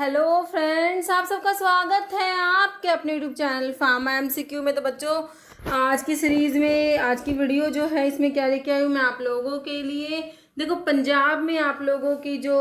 Hello friends, आप सबका स्वागत है आपके अपने यूट्यूब चैनल फार्मा एमसीक्यू में। तो बच्चों, आज की सीरीज़ में आज की वीडियो जो है इसमें क्या लेके आई हूँ मैं आप लोगों के लिए। देखो, पंजाब में आप लोगों की जो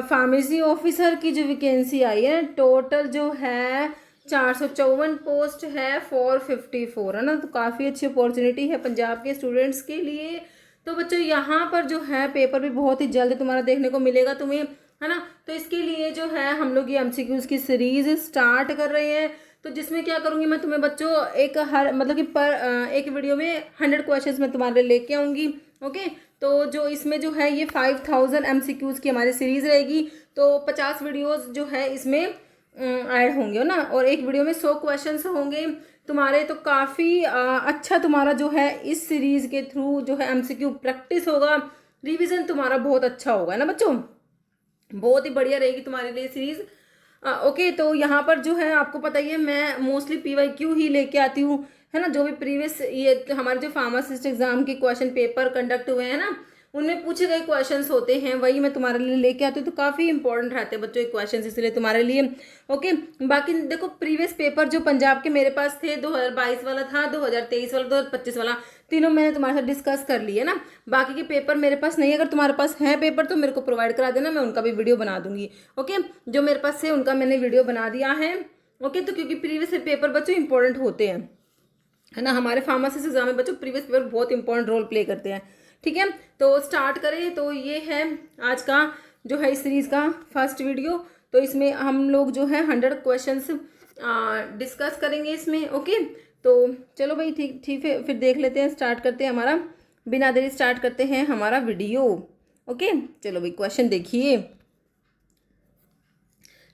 फार्मेसी ऑफिसर की जो वैकेंसी आई है, टोटल जो है 454 पोस्ट है, 454 है ना। तो काफ़ी अच्छी अपॉर्चुनिटी है पंजाब के स्टूडेंट्स के लिए। तो बच्चों, यहाँ पर जो है पेपर भी बहुत ही जल्द तुम्हारा देखने को मिलेगा तुम्हें, है ना। तो इसके लिए जो है हम लोग ये एमसीक्यूज की सीरीज स्टार्ट कर रहे हैं। तो जिसमें क्या करूँगी मैं तुम्हें बच्चों, एक हर मतलब कि पर एक वीडियो में 100 क्वेश्चंस मैं तुम्हारे लेके आऊँगी। ओके, तो जो इसमें जो है ये 5000 एमसीक्यूज की हमारी सीरीज रहेगी। तो 50 वीडियोस जो है इसमें ऐड होंगे ना, और एक वीडियो में 100 क्वेश्चंस होंगे तुम्हारे। तो काफ़ी अच्छा तुम्हारा जो है इस सीरीज के थ्रू जो है एमसीक्यू प्रैक्टिस होगा, रिवीजन तुम्हारा बहुत अच्छा होगा ना बच्चों। बहुत ही बढ़िया रहेगी तुम्हारे लिए सीरीज। ओके, तो यहाँ पर जो है आपको पता ही है, मैं मोस्टली पीवाईक्यू ही लेके आती हूँ, है ना। जो भी प्रीवियस ये हमारे जो फार्मासिस्ट एग्जाम के क्वेश्चन पेपर कंडक्ट हुए हैं ना, उनमें पूछे गए क्वेश्चंस होते हैं, वही मैं तुम्हारे लिए लेके आती हूँ। तो काफ़ी इंपॉर्टेंट रहते हैं बच्चों ये क्वेश्चंस, इसलिए तुम्हारे लिए। ओके, बाकी देखो, प्रीवियस पेपर जो पंजाब के मेरे पास थे, 2022 वाला था, 2023 वाला, 2025 वाला, तीनों मैंने तुम्हारे साथ डिस्कस कर लिए ना। बाकी के पेपर मेरे पास नहीं है। अगर तुम्हारे पास है पेपर तो मेरे को प्रोवाइड करा देना, मैं उनका भी वीडियो बना दूंगी। ओके, जो मेरे पास है उनका मैंने वीडियो बना दिया है। ओके, तो क्योंकि प्रीवियस पेपर बच्चों इंपॉर्टेंट होते हैं, है ना। हमारे फार्मासिस्ट एग्जाम में बच्चों प्रीवियस पेपर बहुत इंपॉर्टेंट रोल प्ले करते हैं। ठीक है, तो स्टार्ट करें। तो ये है आज का जो है इस सीरीज का फर्स्ट वीडियो। तो इसमें हम लोग जो है 100 क्वेश्चंस डिस्कस करेंगे इसमें। ओके, तो चलो भाई, ठीक ठीक है, फिर देख लेते हैं, स्टार्ट करते हैं हमारा, बिना देरी स्टार्ट करते हैं हमारा वीडियो। ओके, चलो भाई, क्वेश्चन देखिए।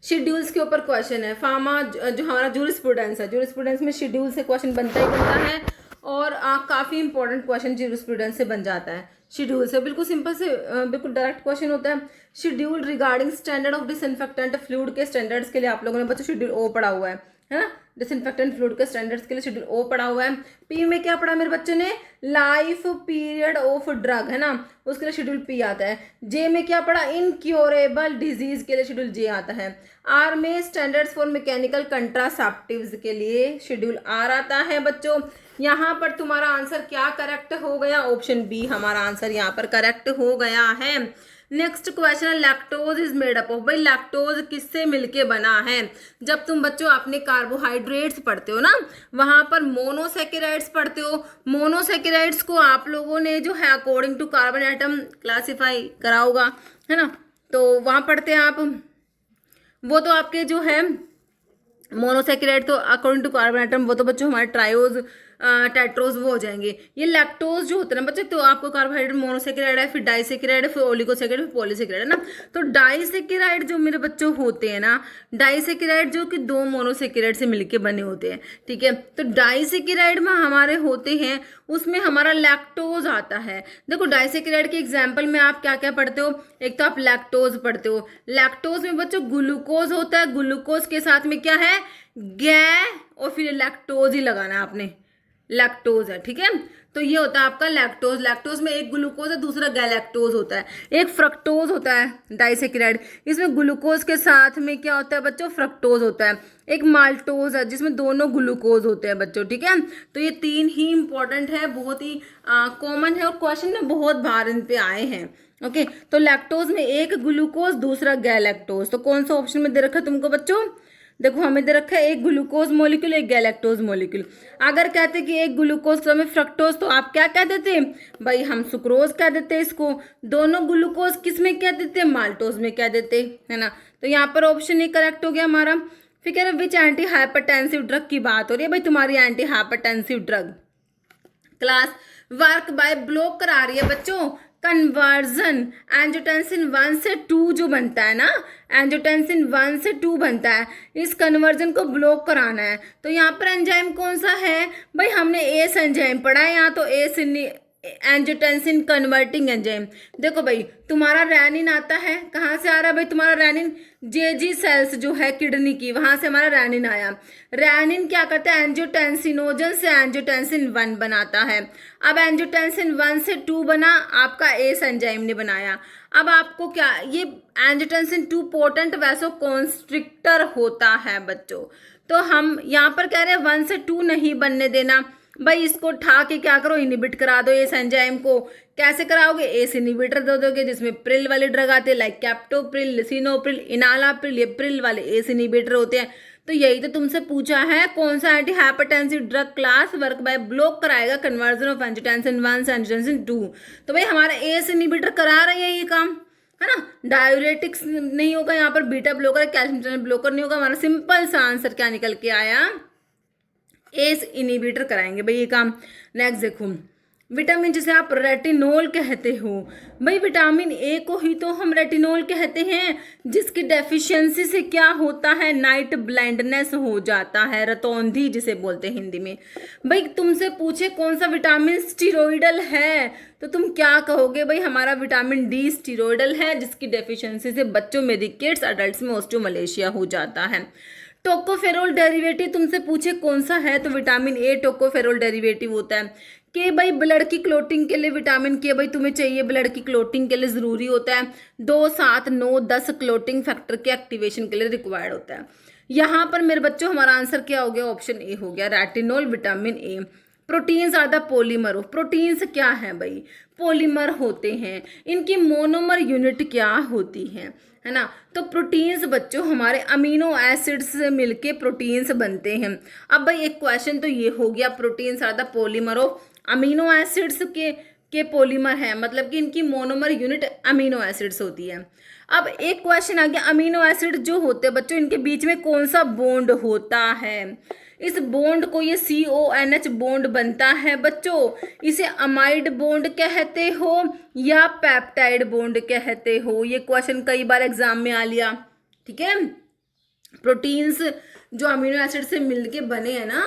शेड्यूल्स के ऊपर क्वेश्चन है। फार्मा जो हमारा जूरिस्प्रूडेंस है, जूरिस्प्रूडेंस में शेड्यूल से क्वेश्चन बनता ही बनता है, और काफ़ी इंपॉर्टेंट क्वेश्चन जूरिस्प्रूडेंस से बन जाता है। शेड्यूल से बिल्कुल सिंपल से बिल्कुल डायरेक्ट क्वेश्चन होता है। Schedule regarding standard of disinfectant fluid के स्टैंडर्ड्स के लिए आप लोगों ने बच्चों शेड्यूल ओ पढ़ा हुआ है ना। डिसइंफेक्टेंट फ्लूइड के स्टैंडर्ड्स के लिए शेड्यूल ओ पढ़ा हुआ है। पी में क्या पढ़ा मेरे बच्चों ने? लाइफ पीरियड ऑफ ड्रग, है ना, उसके लिए शेड्यूल पी आता है। जे में क्या पढ़ा? इनक्योरेबल डिजीज के लिए शेड्यूल जे आता है। आर में स्टैंडर्ड्स फॉर मैकेनिकल कंट्रासेप्टिव्स के लिए शेड्यूल आर आता है बच्चों। यहाँ पर तुम्हारा आंसर क्या करेक्ट हो गया? ऑप्शन बी हमारा आंसर यहाँ पर करेक्ट हो गया है। नेक्स्ट क्वेश्चन है, lactose is made up of. भाई, लैक्टोज किससे मिलके बना है? जब तुम बच्चों अपने कार्बोहाइड्रेट्स पढ़ते हो ना, वहां पर मोनोसेकेराइड्स पढ़ते हो। मोनोसेकेराइड्स को आप लोगों ने जो है according to carbon atom classify करा होगा, है ना। तो वहां पढ़ते हैं आप, वो तो आपके जो है मोनोसेकेराइड तो अकॉर्डिंग टू कार्बन एटम, वो तो बच्चों हमारे ट्रायोज टेट्रोज वो हो जाएंगे। ये लैक्टोज जो होता है ना बच्चे, तो आपको कार्बोहाइड्रेट मोनोसेकेराइड है, फिर डाइसेकेराइड है, फिर ओलिगोसेकेराइड, फिर पॉलीसेकेराइड, है ना। तो डाइसेकेराइड जो मेरे बच्चों होते हैं ना, डाइसेकेराइड जो कि दो मोनोसेकेराइड से मिलके बने होते हैं। ठीक है, तो डाइसेकेराइड में हमारे होते हैं, उसमें हमारा लैक्टोज आता है। देखो, डाइसेकेराइड के एग्जाम्पल में आप क्या क्या पढ़ते हो? एक तो आप लैक्टोज पढ़ते हो। लैक्टोज में बच्चों ग्लूकोज होता है, ग्लूकोज के साथ में क्या है? गै, और फिर लैक्टोज ही लगाना है आपने, लैक्टोज है। ठीक है, तो ये होता है आपका लैक्टोज। लैक्टोज में एक ग्लूकोज है, दूसरा गैलेक्टोज होता है। एक फ्रक्टोज होता है डाइसेकेराइड, इसमें ग्लूकोज के साथ में क्या होता है बच्चों? फ्रक्टोज होता है। एक माल्टोज है जिसमें दोनों ग्लूकोज होते हैं बच्चों। ठीक है, तो ये तीन ही इंपॉर्टेंट है, बहुत ही कॉमन है, और क्वेश्चन में बहुत बार इन पे आए हैं। ओके, तो लैक्टोज में एक ग्लूकोज, दूसरा गैलेक्टोज। तो कौन सा ऑप्शन में दे रखा है तुमको बच्चों? देखो, हमें दे रखा है एक ग्लूकोज मोलिक्यूल, एक गैलेक्टोज मोलिक्यूल। अगर कहते कि एक ग्लूकोज में फ्रक्टोज, तो आप क्या कह देते? भाई, हम सुक्रोज कह देते इसको। दोनों ग्लूकोज किस में कह देते? माल्टोज में कह देते, है ना। तो यहाँ पर ऑप्शन ही करेक्ट हो गया हमारा। फिर कह रहे विच एंटी हाइपरटेंसिव ड्रग की बात हो रही है। भाई, तुम्हारी anti hypertensive drug class work by block करा रही है बच्चों कन्वर्जन एंजियोटेंसिन 1 से 2 जो बनता है ना, एंजियोटेंसिन 1 से 2 बनता है, इस कन्वर्जन को ब्लॉक कराना है। तो यहाँ पर एंजाइम कौन सा है? भाई, हमने एस एंजाइम पढ़ा है, यहाँ तो एस एंजियोटेंसिन कन्वर्टिंग एंजाइम। देखो भाई, तुम्हारा रैनिन आता है, कहाँ से आ रहा है भाई तुम्हारा रैनिन? जेजी सेल्स जो है किडनी की, वहां से हमारा रैनिन आया। रैनिन क्या करता है? एंजियोटेंसिनोजन से एंजियोटेंसिन 1 बनाता है। अब एंजियोटेंसिन 1 से 2 बना, आपका एस एंजाइम ने बनाया। अब आपको क्या, ये एंजियोटेंसिन 2 पोटेंट वैसो कॉन्स्ट्रिक्टर होता है बच्चों। तो हम यहाँ पर कह रहे हैं 1 से 2 नहीं बनने देना भाई, इसको ठा के क्या करो, इनिबिट करा दो एस एंजाइम को। कैसे कराओगे? एस इनिबिटर दे दोगे, जिसमें प्रिल वाले ड्रग आते हैं, लाइक कैप्टोप्रिल, लिसिनोप्रिल, इनालाप्रिल, ये प्रिल वाले एस इनिबिटर होते हैं। तो यही तो तुमसे पूछा है, कौन सा anti hypertensive drug class work by block कराएगा कन्वर्जन ऑफ एंजियोटेंसिन 1 से एंजियोटेंसिन 2? तो भाई हमारा एस इनिबिटर करा रही है ये काम, है ना। डायूरेटिक्स नहीं होगा यहाँ पर, beta blocker, calcium channel blocker नहीं होगा। हमारा सिंपल सा आंसर क्या निकल के आया? एस इनिबिटर कराएंगे भाई ये काम। नेक्स्ट देखो, विटामिन जिसे आप रेटिनोल कहते हो, भाई विटामिन ए को ही तो हम रेटिनोल कहते हैं, जिसकी डेफिशिएंसी से क्या होता है? नाइट ब्लाइंडनेस हो जाता है, रतौंधी जिसे बोलते हैं हिंदी में। भाई तुमसे पूछे कौन सा विटामिन स्टीरोइडल है, तो तुम क्या कहोगे? भाई हमारा विटामिन डी स्टीरोइडल है, जिसकी डेफिशिएंसी से बच्चों में, किड्स अडल्ट में ऑस्टियोमलेशिया हो जाता है। टोकोफेरोल डेरिवेटिव तुमसे पूछे कौन सा है, तो विटामिन ए टोकोफेरोल डेरिवेटिव होता है। के भाई ब्लड की क्लोटिंग के लिए विटामिन के भाई तुम्हें चाहिए, ब्लड की क्लोटिंग के लिए जरूरी होता है। 2, 7, 9, 10 क्लोटिंग फैक्टर के एक्टिवेशन के लिए रिक्वायर्ड होता है। यहाँ पर मेरे बच्चों हमारा आंसर क्या हो गया? ऑप्शन ए हो गया, retinol vitamin A. Proteins are the polymer of, proteins क्या है भाई? पॉलीमर होते हैं। इनकी मोनोमर यूनिट क्या होती है ना। तो प्रोटीन्स बच्चों हमारे अमीनो एसिड्स से मिलके प्रोटीन्स बनते हैं। अब भाई एक क्वेश्चन तो ये हो गया, proteins are the polymer of, amino acids के पॉलीमर है, मतलब कि इनकी मोनोमर यूनिट अमीनो एसिड्स होती है। अब एक क्वेश्चन आ गया, अमीनो एसिड जो होते हैं बच्चों, इनके बीच में कौन सा बॉन्ड होता है? इस बॉन्ड को, ये CONH बॉन्ड बनता है बच्चों, इसे अमाइड बॉन्ड कहते हो या पेप्टाइड बॉन्ड कहते हो? ये क्वेश्चन कई बार एग्जाम में आ लिया, ठीक है। प्रोटीन्स जो अमीनो एसिड से मिलके बने हैं ना,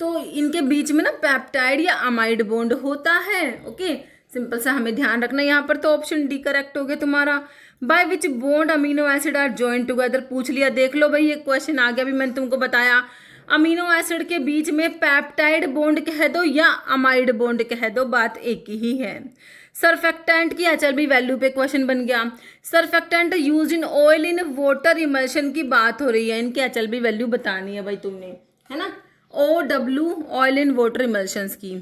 तो इनके बीच में ना पेप्टाइड या अमाइड बॉन्ड होता है। ओके, सिंपल सा हमें ध्यान रखना यहाँ पर। तो ऑप्शन डी करेक्ट हो गया तुम्हारा। By which bond amino acid are joint together पूछ लिया, देख लो भाई ये क्वेश्चन आ गया, अभी मैंने तुमको बताया। अमीनो एसिड के बीच में पेप्टाइड बॉन्ड कह दो या अमाइड बॉन्ड कह दो, बात एक ही है। सरफेक्टेंट की HLB वैल्यू पे क्वेश्चन बन गया। Surfactant use in oil in water emulsion की बात हो रही है, इनकी HLB वैल्यू बतानी है भाई तुमने, है ना। OW oil in water emulsions की,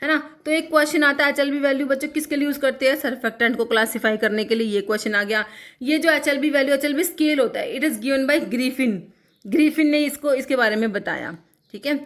है ना। तो एक क्वेश्चन आता है HLB वैल्यू बच्चों किसके लिए यूज करते हैं? सरफेक्टेंट को क्लासिफाई करने के लिए, ये क्वेश्चन आ गया। ये जो HLB वैल्यू, HLB स्केल होता है, it is given by Griffin ने इसके बारे में बताया, ठीक है।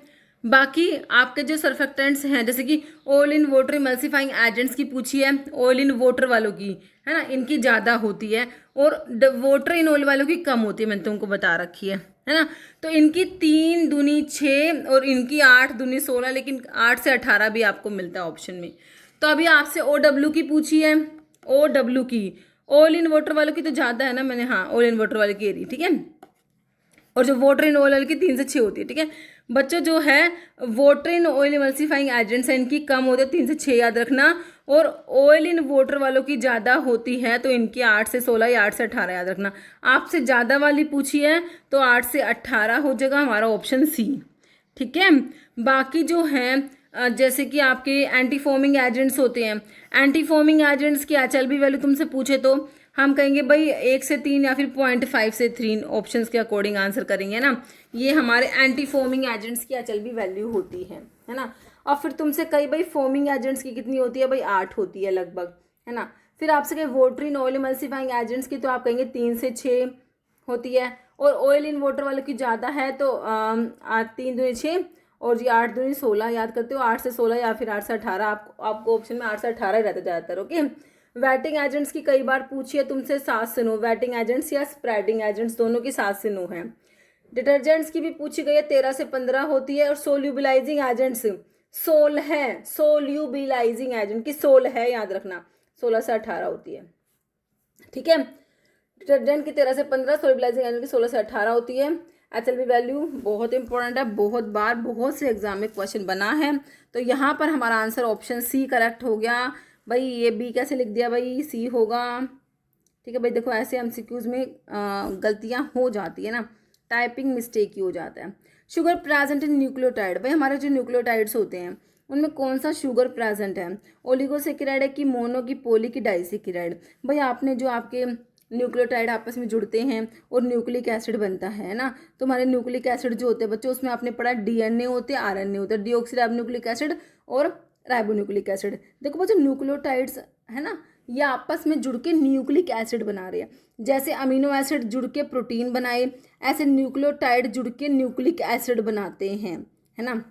बाकी आपके जो सरफेक्टेंट्स हैं, जैसे कि oil in water emulsifying agents की पूछी है, ऑयल इन वाटर वालों की, है ना, इनकी ज़्यादा होती है और वाटर इन ऑयल वालों की कम होती है, मैंने तुमको बता रखी है ना। तो इनकी 3 दूनी 6 और इनकी 8 दूनी 16, लेकिन 8 से 18 भी आपको मिलता है ऑप्शन में। तो अभी आपसे OW की पूछी है, OW की, ऑयल इन वाटर वालों की तो ज़्यादा है ना, मैंने, हाँ, ऑयल इन वाटर वाले की एरी, ठीक है। और जो वाटर इन ऑयल की 3 से 6 होती है, ठीक है बच्चों। जो है water in oil emulsifying agents हैं, इनकी कम होती है, 3 से 6 याद रखना। और ऑयल इन वाटर वालों की ज़्यादा होती है, तो इनकी 8 से 16 या 8 से 18 याद रखना। आपसे ज़्यादा वाली पूछी है तो 8 से 18 हो जाएगा हमारा ऑप्शन सी, ठीक है। बाकी जो है जैसे कि आपके एंटी फोमिंग एजेंट्स होते हैं, एंटी फोमिंग एजेंट्स की HLB वैल्यू तुमसे पूछे तो हम कहेंगे भाई 1 से 3 या फिर 0.5 से 3, ऑप्शंस के अकॉर्डिंग आंसर करेंगे ना। ये हमारे एंटी फोमिंग एजेंट्स की HLB वैल्यू होती है ना। और फिर तुमसे कई भाई फोमिंग एजेंट्स की कितनी होती है? भाई 8 होती है लगभग, है ना। फिर आपसे कहीं water in oil emulsifying agents की तो आप कहेंगे 3 से 6 होती है, और ऑयल इन वाटर वालों की ज़्यादा है तो 3 दूनी 6 और जी 8 दूनी 16 याद करते हो, 8 से 16 या फिर 8 से 18, आपको ऑप्शन में 8 से 18 रहता है ज़्यादातर। ओके, वेटिंग एजेंट्स की कई बार पूछी है तुमसे 7 से 9, वेटिंग एजेंट्स या स्प्रेडिंग एजेंट्स दोनों की 7 से 9 है। डिटर्जेंट्स की भी पूछी गई है, 13 से 15 होती है। और सोल्यूबिलाइजिंग एजेंट्स, सोल है, सोल्यूबिलाइजिंग एजेंट की सोल है, याद रखना, 16 से 18 होती है, ठीक है। डिटर्जेंट की 13 से 15, सोल्यूबिलाइजिंग एजेंट की 16 से 18 होती है। HLB वैल्यू बहुत इंपॉर्टेंट है, बहुत बार बहुत से एग्जाम में क्वेश्चन बना है। तो यहाँ पर हमारा आंसर ऑप्शन सी करेक्ट हो गया। भाई ये बी कैसे लिख दिया, भाई सी होगा। ठीक है भाई, देखो ऐसे MCQs में गलतियाँ हो जाती है ना, टाइपिंग मिस्टेक ही हो जाता है। शुगर प्रेजेंट इन न्यूक्लियोटाइड, भाई हमारे जो न्यूक्लियोटाइड्स होते हैं उनमें कौन सा शुगर प्रेजेंट है, ओलिगोसेकेराइड है कि मोनो की पोली की डाइसेकेराइड। भाई आपने जो आपके न्यूक्लियोटाइड आपस में जुड़ते हैं और न्यूक्लिक एसिड बनता है ना, तो हमारे न्यूक्लिक एसिड जो होते हैं बच्चों उसमें आपने पढ़ा DNA होते हैं, RNA होते हैं, डीऑक्सीराइबोन्यूक्लिक एसिड और राइबोन्यूक्लिक एसिड। देखो बच्चों न्यूक्लियोटाइड्स है ना, ये आपस में जुड़ के न्यूक्लिक एसिड बना रहे हैं। जैसे अमीनो एसिड जुड़ के प्रोटीन बनाए, ऐसे न्यूक्लियोटाइड जुड़ के न्यूक्लिक एसिड बनाते हैं, है ना।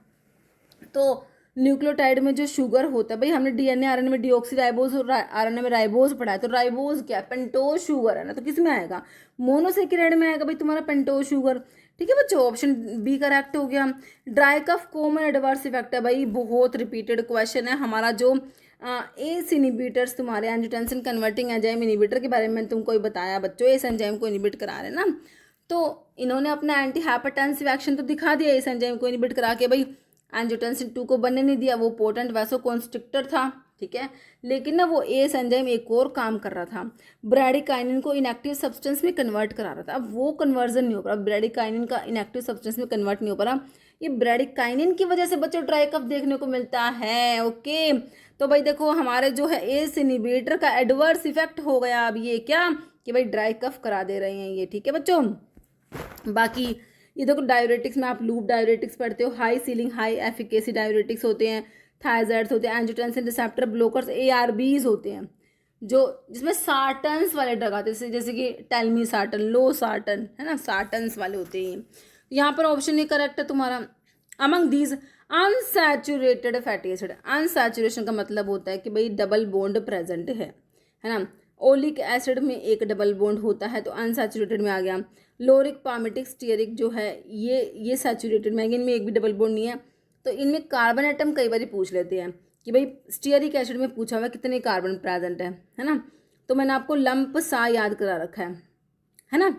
तो न्यूक्लियोटाइड में जो शुगर होता है, भाई हमने DNA RNA में डीऑक्सीराइबोज और RNA में राइबोज पढ़ा है, तो राइबोज क्या है, पेंटोज शुगर है ना, तो किस में आएगा, मोनोसेकेराइड में आएगा भाई तुम्हारा पेंटोज शुगर। ठीक है बच्चों, ऑप्शन बी करेक्ट हो गया। Dry cough common adverse effect है, भाई बहुत रिपीटेड क्वेश्चन है हमारा। जो एस इनिबिटर्स तुम्हारे एंजियोटेंसिन कन्वर्टिंग एंजाइम इनिबिटर के बारे में तुमको बताया बच्चों, एस एंजाइम को इनिबिट करा रहे हैं ना, तो इन्होंने अपना एंटी हाइपरटेंसिव एक्शन तो दिखा दिया एस एंजाइम को इनिबिट करा के, भाई एंजियोटेंसिन 2 को बनने नहीं दिया, वो पोटेंट वैसोकॉन्स्ट्रिक्टर था। ठीक है, लेकिन ना वो एस एंजाइम एक और काम कर रहा था, ब्रैडिकाइनिन को इनएक्टिव सब्सटेंस में कन्वर्ट करा रहा था। अब वो कन्वर्जन नहीं हो पा रहा, ब्रैडिकाइनिन का इनएक्टिव सब्सटेंस में कन्वर्ट नहीं हो पा रहा, ये ब्रैडिकाइनिन की वजह से बच्चों ड्राई कफ देखने को मिलता है। ओके, तो भाई देखो हमारे जो है एस इनिबिटर का एडवर्स इफेक्ट हो गया अब ये क्या, कि भाई ड्राई कफ करा दे रहे हैं ये। ठीक है बच्चों, बाकी ये देखो डायूरेटिक्स में आप लूप डायूरेटिक्स पढ़ते हो, high ceiling high efficacy diuretics होते हैं, थायजाइड्स होते हैं, एंजियोटेंसिन रिसेप्टर ब्लॉकर्स ARBs होते हैं, जो जिसमें सार्टन्स वाले ड्रग आते हैं, जैसे कि टेल्मी सार्टन, लो सार्टन, है ना, सार्टन्स वाले होते हैं। यहाँ पर ऑप्शन ये करेक्ट है तुम्हारा। Among these unsaturated fatty acid, unsaturation का मतलब होता है कि भाई डबल बॉन्ड प्रेजेंट है ना। ओलिक एसिड में एक डबल बॉन्ड होता है तो अनसैचुरेटेड में आ गया। लोरिक पामिटिक स्टीयरिक जो है ये सैचुरेटेड में, इनमें एक भी डबल बॉन्ड नहीं है। तो इनमें कार्बन एटम कई बार पूछ लेते हैं कि भाई स्टीयरिक एसिड में पूछा हुआ कितने कार्बन प्रेजेंट है ना, तो मैंने आपको लंप सा याद करा रखा है ना।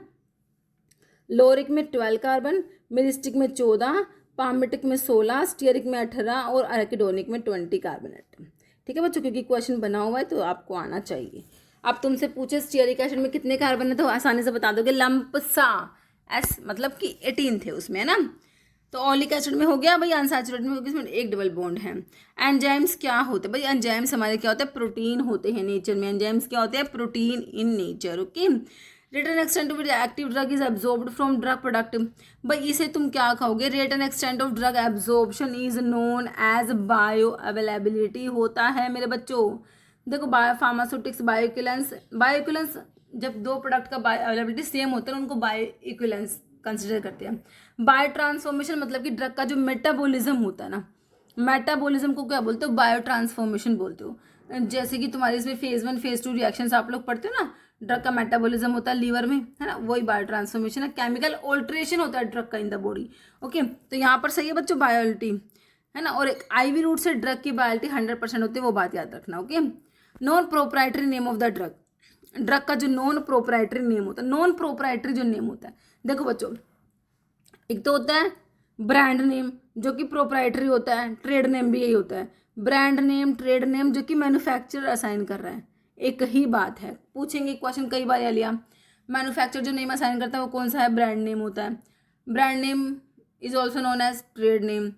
लोरिक में 12 कार्बन, मिरिस्टिक में 14, पामिटिक में 16, स्टीयरिक में 18 और एराकिडोनिक में 20 कार्बन एटम। ठीक है बच्चों, क्योंकि क्वेश्चन बना हुआ है तो आपको आना चाहिए। अब तुमसे पूछे स्टीयरिक एसिड में कितने कार्बन है तो आसानी से बता दोगे, लंप सा, एस मतलब कि 18 थे उसमें, है ना। तो ऑलिक एसिड में हो गया भाई अनसैचुरेटेड में, इसमें एक डबल बॉन्ड है। एंजाइम्स क्या होते हैं भाई, एंजाइम्स हमारे क्या होते हैं, प्रोटीन होते हैं नेचर में। एंजाइम्स क्या होते हैं, protein in nature. Okay, rate and extent of active drug is absorbed from drug product, भाई इसे तुम क्या कहोगे, rate and extent of drug absorption is known as bioavailability होता है मेरे बच्चों। देखो बायो फार्मास्यूटिक्स बायोइक्विलेंस जब दो प्रोडक्ट का बायो अवेलेबिलिटी सेम होता है उनको बायोइक्विलेंस कंसिडर करते हैं। बायो ट्रांसफॉर्मेशन मतलब कि ड्रग का जो मेटाबॉलिज्म होता है ना, मेटाबॉलिज्म को क्या बोलते हो, बायो ट्रांसफॉर्मेशन बोलते हो। जैसे कि तुम्हारे इसमें फेज 1 फेज 2 रिएक्शंस आप लोग पढ़ते हो ना, ड्रग का मेटाबॉलिज्म होता है लीवर में, है ना, वही बायो ट्रांसफॉर्मेशन है। केमिकल ऑल्ट्रेशन होता है ड्रग का इन द बॉडी। ओके, तो यहाँ पर सही है बच्चों बायोलिटी, है ना। और एक IV रूट से ड्रग की बायोलिटी 100% होती है, वो बात याद रखना। Okay, non proprietary name of the drug, drug का जो नॉन प्रोप्राइटरी नेम होता है, नॉन प्रोप्राइटरी जो नेम होता है, देखो बच्चों एक तो होता है ब्रांड नेम जो कि प्रोप्राइटरी होता है, ट्रेड नेम भी यही होता है। ब्रांड नेम, ट्रेड नेम जो कि मैन्युफैक्चरर असाइन कर रहा है, एक ही बात है। पूछेंगे क्वेश्चन कई बार, या लिया मैन्युफैक्चरर जो नेम असाइन करता है वो कौन सा है, ब्रांड नेम होता है। Brand name is also known as trade name.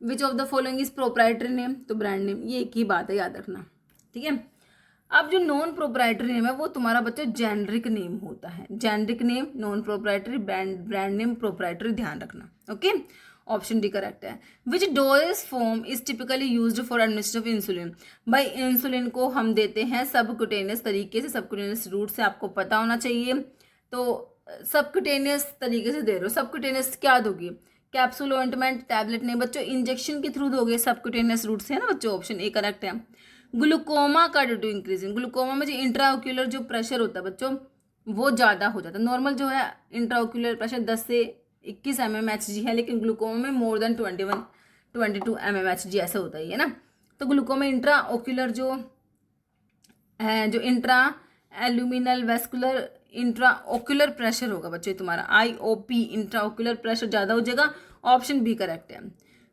Which of the following is proprietary name, तो ब्रांड नेम, ये एक ही बात है, याद रखना। ठीक है, अब जो नॉन प्रोप्राइटरी नेम है वो तुम्हारा बच्चों जेनरिक नेम होता है। Generic name, non proprietary, brand name, proprietary, ध्यान रखना। ओके, ऑप्शन डी करेक्ट है। Which dosage form is typically used for administration of insulin, भाई इंसुलिन को हम देते हैं सबक्यूटेनियस तरीके से, सबक्यूटेनियस रूट से, आपको पता होना चाहिए। तो सबक्यूटेनियस तरीके से दे रहे हो, सबक्यूटेनियस क्या दोगे, कैप्सूल, ऑइंटमेंट, टैबलेट नहीं बच्चों, इंजेक्शन के थ्रू दोगे सबक्यूटेनियस रूट से, है ना बच्चों, ऑप्शन ए करेक्ट है। ग्लूकोमा का ड्यू टू इंक्रीजिंग, ग्लूकोमा में जो इंट्राओक्यूलर जो प्रेशर होता है बच्चों वो ज़्यादा हो जाता है। नॉर्मल जो है इंट्राओक्यूलर प्रेशर 10 से 21 mmHg है, लेकिन ग्लूकोमा में मोर देन 22 mmHg ऐसा होता ही है ना। तो ग्लूकोमा इंट्राओक्यूलर जो है, जो intra luminal vascular intra ocular pressure होगा बच्चों तुम्हारा, IOP इंट्रा ओक्यूलर प्रेशर ज़्यादा हो जाएगा, ऑप्शन बी करेक्ट है।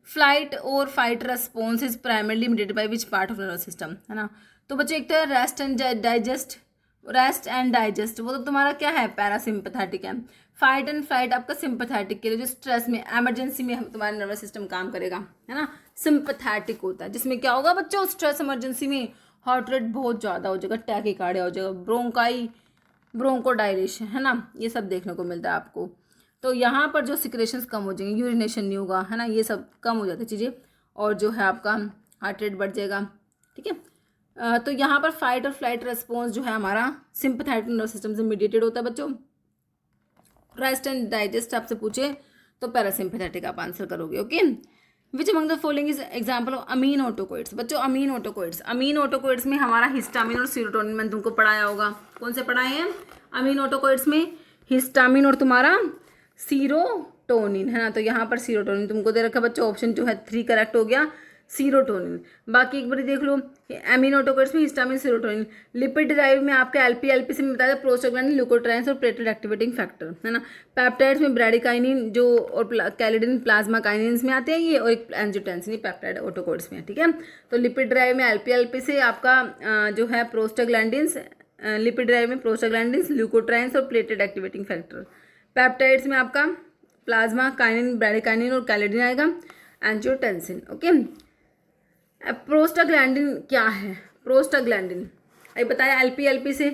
फ्लाइट और fight response is primarily mediated by which part of nervous system, है ना। तो बच्चों एक तो rest and digest, rest and digest वो तो तुम्हारा क्या है, पैरासिम्पथेटिक है। फाइट एंड फ्लाइट आपका सिंपथेटिक के लिए, जो स्ट्रेस में इमरजेंसी में तुम्हारा नर्वस सिस्टम काम करेगा, है ना, सिंपथेटिक होता है, जिसमें क्या होगा बच्चों, स्ट्रेस इमरजेंसी में हार्ट रेट बहुत ज़्यादा हो जाएगा, टैकीकार्डिया हो जाएगा, ब्रोंकाई ब्रोंकोडायलेशन, है ना, ये सब देखने को मिलता है आपको। तो यहाँ पर जो सिक्रेशंस कम हो जाएंगे, यूरिनेशन नहीं होगा, है ना, ये सब कम हो जाती चीज़ें, और जो है आपका हार्ट रेट बढ़ जाएगा, ठीक है। तो यहाँ पर फाइट और फ्लाइट रेस्पॉन्स जो है हमारा सिंपथेटिक नर्वस सिस्टम से मीडिएटेड होता है बच्चों। रेस्ट एंड डाइजेस्ट आपसे पूछे तो पैरासिम्पथेटिक आप आंसर करोगे, okay. Which among the following is example of amine autacoids, बच्चों अमीन ऑटोकोइड्स, अमीन ऑटोकोइड्स में हमारा हिस्टामिन और सीरोटोनिन मैंने तुमको पढ़ाया होगा, कौन से पढ़ाए हैं, अमीन ऑटोकोइड्स में हिस्टामिन और तुम्हारा सीरोटोनिन, है ना। तो यहाँ पर सीरोटोनिन तुमको दे रखा बच्चों, ऑप्शन जो है 3 करेक्ट हो गया, सीरोटोनिन। बाकी एक बार देख लो, एमिनो ऑटोकोइड्स में हिस्टामिन सीरोटोनिन। लिपिड डिराइव में आपके एलपी में बताया प्रोस्टाग्लैंडिन, ल्यूकोट्राइन्स और प्लेटलेट एक्टिवेटिंग फैक्टर, है ना। पेप्टाइड्स में ब्रैडिकाइनिन जो और कैलिडिन प्लाज्मा काइनिन में आते हैं ये, और एक एंजियोटेंसिन पेप्टाइड ऑटोकोइड्स में, ठीक है। तो लिपिड ड्राइव में एलपी से आपका जो है प्रोस्टाग्लैंडिन्स, लिपिड ड्राइव में प्रोस्टाग्लैंडिन्स, ल्यूकोट्राइन्स और प्लेटलेट एक्टिवेटिंग फैक्टर। पेप्टाइड्स में आपका प्लाज्मा काइनिन, ब्रैडिकाइनिन और कैलिडिन आएगा, एंजियोटेंसिन, ओके। प्रोस्टाग्लैंडिन क्या है, प्रोस्टाग्लैंडिन अभी बताया एलपी से,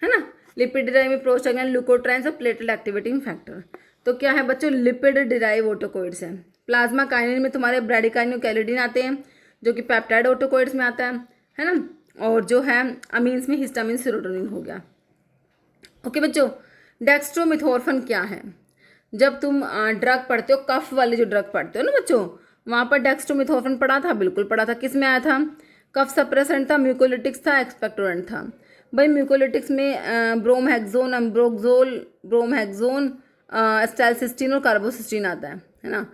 है ना। लिपिड डिराइव में प्रोस्टाग्लैंडिन, ल्यूकोट्राइन्स और प्लेटलेट एक्टिवेटिंग फैक्टर। तो क्या है बच्चों, लिपिड डिराइव ऑटोकोइड्स है। प्लाज्मा काइनिन में तुम्हारे ब्रैडिकाइनिन और कैलिडिन आते हैं, जो कि पेप्टाइड ऑटोकोइड्स में आता है ना। और जो है अमीन्स में हिस्टामिन सीरोटोनिन हो गया, ओके बच्चों। डेक्स्ट्रोमिथोर्फन क्या है, जब तुम ड्रग पढ़ते हो, कफ वाले जो ड्रग पढ़ते हो ना बच्चों, वहाँ पर डेक्स्ट्रोमिथोर्फन पढ़ा था, बिल्कुल पढ़ा था। किस में आया था, कफ सप्रेसेंट था, म्यूकोलिटिक्स था, एक्सपेक्टोरेंट था। भाई म्यूकोलिटिक्स में ब्रोमहेक्सोन, अम्ब्रोक्सोल, ब्रोमहेक्सोन, स्टाइलसिस्टीन और कार्बोसिस्टीन आता है ना।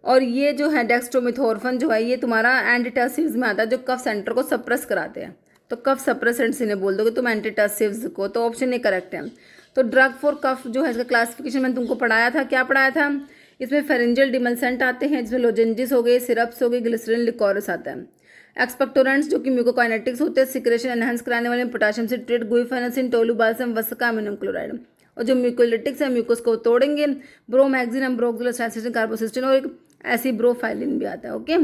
और ये जो है डेक्स्ट्रोमिथोर्फन जो है ये तुम्हारा एंटीटसिव्स में आता है, जो कफ सेंटर को सप्रेस कराते हैं। तो कफ सप्रेसेंट्स इन्हें बोल दोगे तुम एंटीटसिव्स को, तो ऑप्शन ए करेक्ट है। तो ड्रग फॉर कफ जो है इसका क्लासिफिकेशन मैंने तुमको पढ़ाया था, क्या पढ़ाया था, इसमें फेरेंजियल डिमल्सेंट आते हैं, जिसमें लोजेंजिस हो गए, सिरप्स हो गए, ग्लिसरीन, लिकोरस आता है। एक्सपेक्टोरेंट्स जो कि म्यूकोकाइनेटिक्स होते हैं, सिक्रेशन एनहांस कराने वाले, potassium citrate, guaifenesin, tolu balsam, vasaka, ammonium chloride. और जो म्यूकोलिटिक्स है, म्यूकोस को तोड़ेंगे, ब्रोमैक्सिन, अम्ब्रोक्सोल, स्टाइलसिस्टीन, कार्बोसिस्टीन और एक ऐसी ब्रोफाइलिन भी आता है, ओके।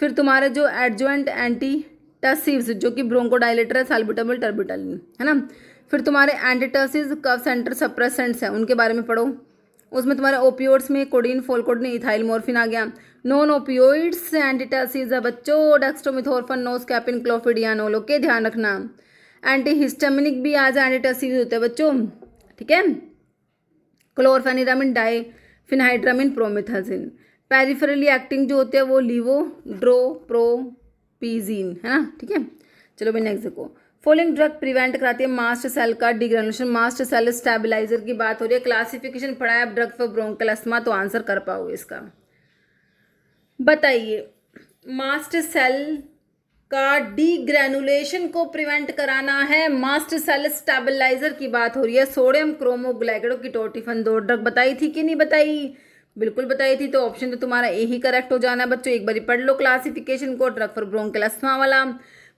फिर तुम्हारे जो एडजुवेंट एंटीटसिव्स जो कि ब्रोंकोडाइलेटर है, साल्बुटामोल, टर्बिटालिन, है ना। फिर तुम्हारे एंटीटसिव्स कफ सेंटर सप्रेसेंट्स हैं, उनके बारे में पढ़ो। उसमें तुम्हारे ओपियोइड्स में कोडीन, फोलकोडीन, इथाइल मॉर्फिन आ गया। नॉन ओपियोइड्स एंटीटसिव्स है बच्चों, डेक्स्ट्रोमिथोर्फन, नोस्कैपिन, क्लोफिडियानोल, ओके ध्यान रखना। एंटीहिस्टामिनिक भी आज एंटीटसिव्स होते हैं बच्चों, ठीक है। क्लोरफेनिरामिन, डाइफिनहाइड्रामिन, प्रोमिथाजिन। पेरिफेरली एक्टिंग जो होते हैं वो लीवोड्रोप्रोपिजीन, है ना, ठीक है। चलो भाई नेक्स्ट देखो, फॉलोइंग ड्रग प्रिवेंट कराती है मास्ट सेल का डिग्रेनुलेशन, मास्ट सेल स्टेबलाइजर की बात हो रही है। क्लासिफिकेशन पढ़ा है ड्रग फॉर ब्रोंकल अस्थमा, तो आंसर कर पाओगे इसका, बताइए। मास्ट सेल का डीग्रेनुलेशन को प्रिवेंट कराना है, मास्ट सेल स्टेबलाइजर की बात हो रही है। सोडियम क्रोमोग्लाइकेटो की टोटिफन 2 ड्रग बताई थी कि नहीं बताई, बिल्कुल बताई थी। तो ऑप्शन तो तुम्हारा ए ही करेक्ट हो जाना है बच्चों। एक बार पढ़ लो क्लासिफिकेशन को, ड्रग फॉर ब्रोंकल अस्थमा वाला।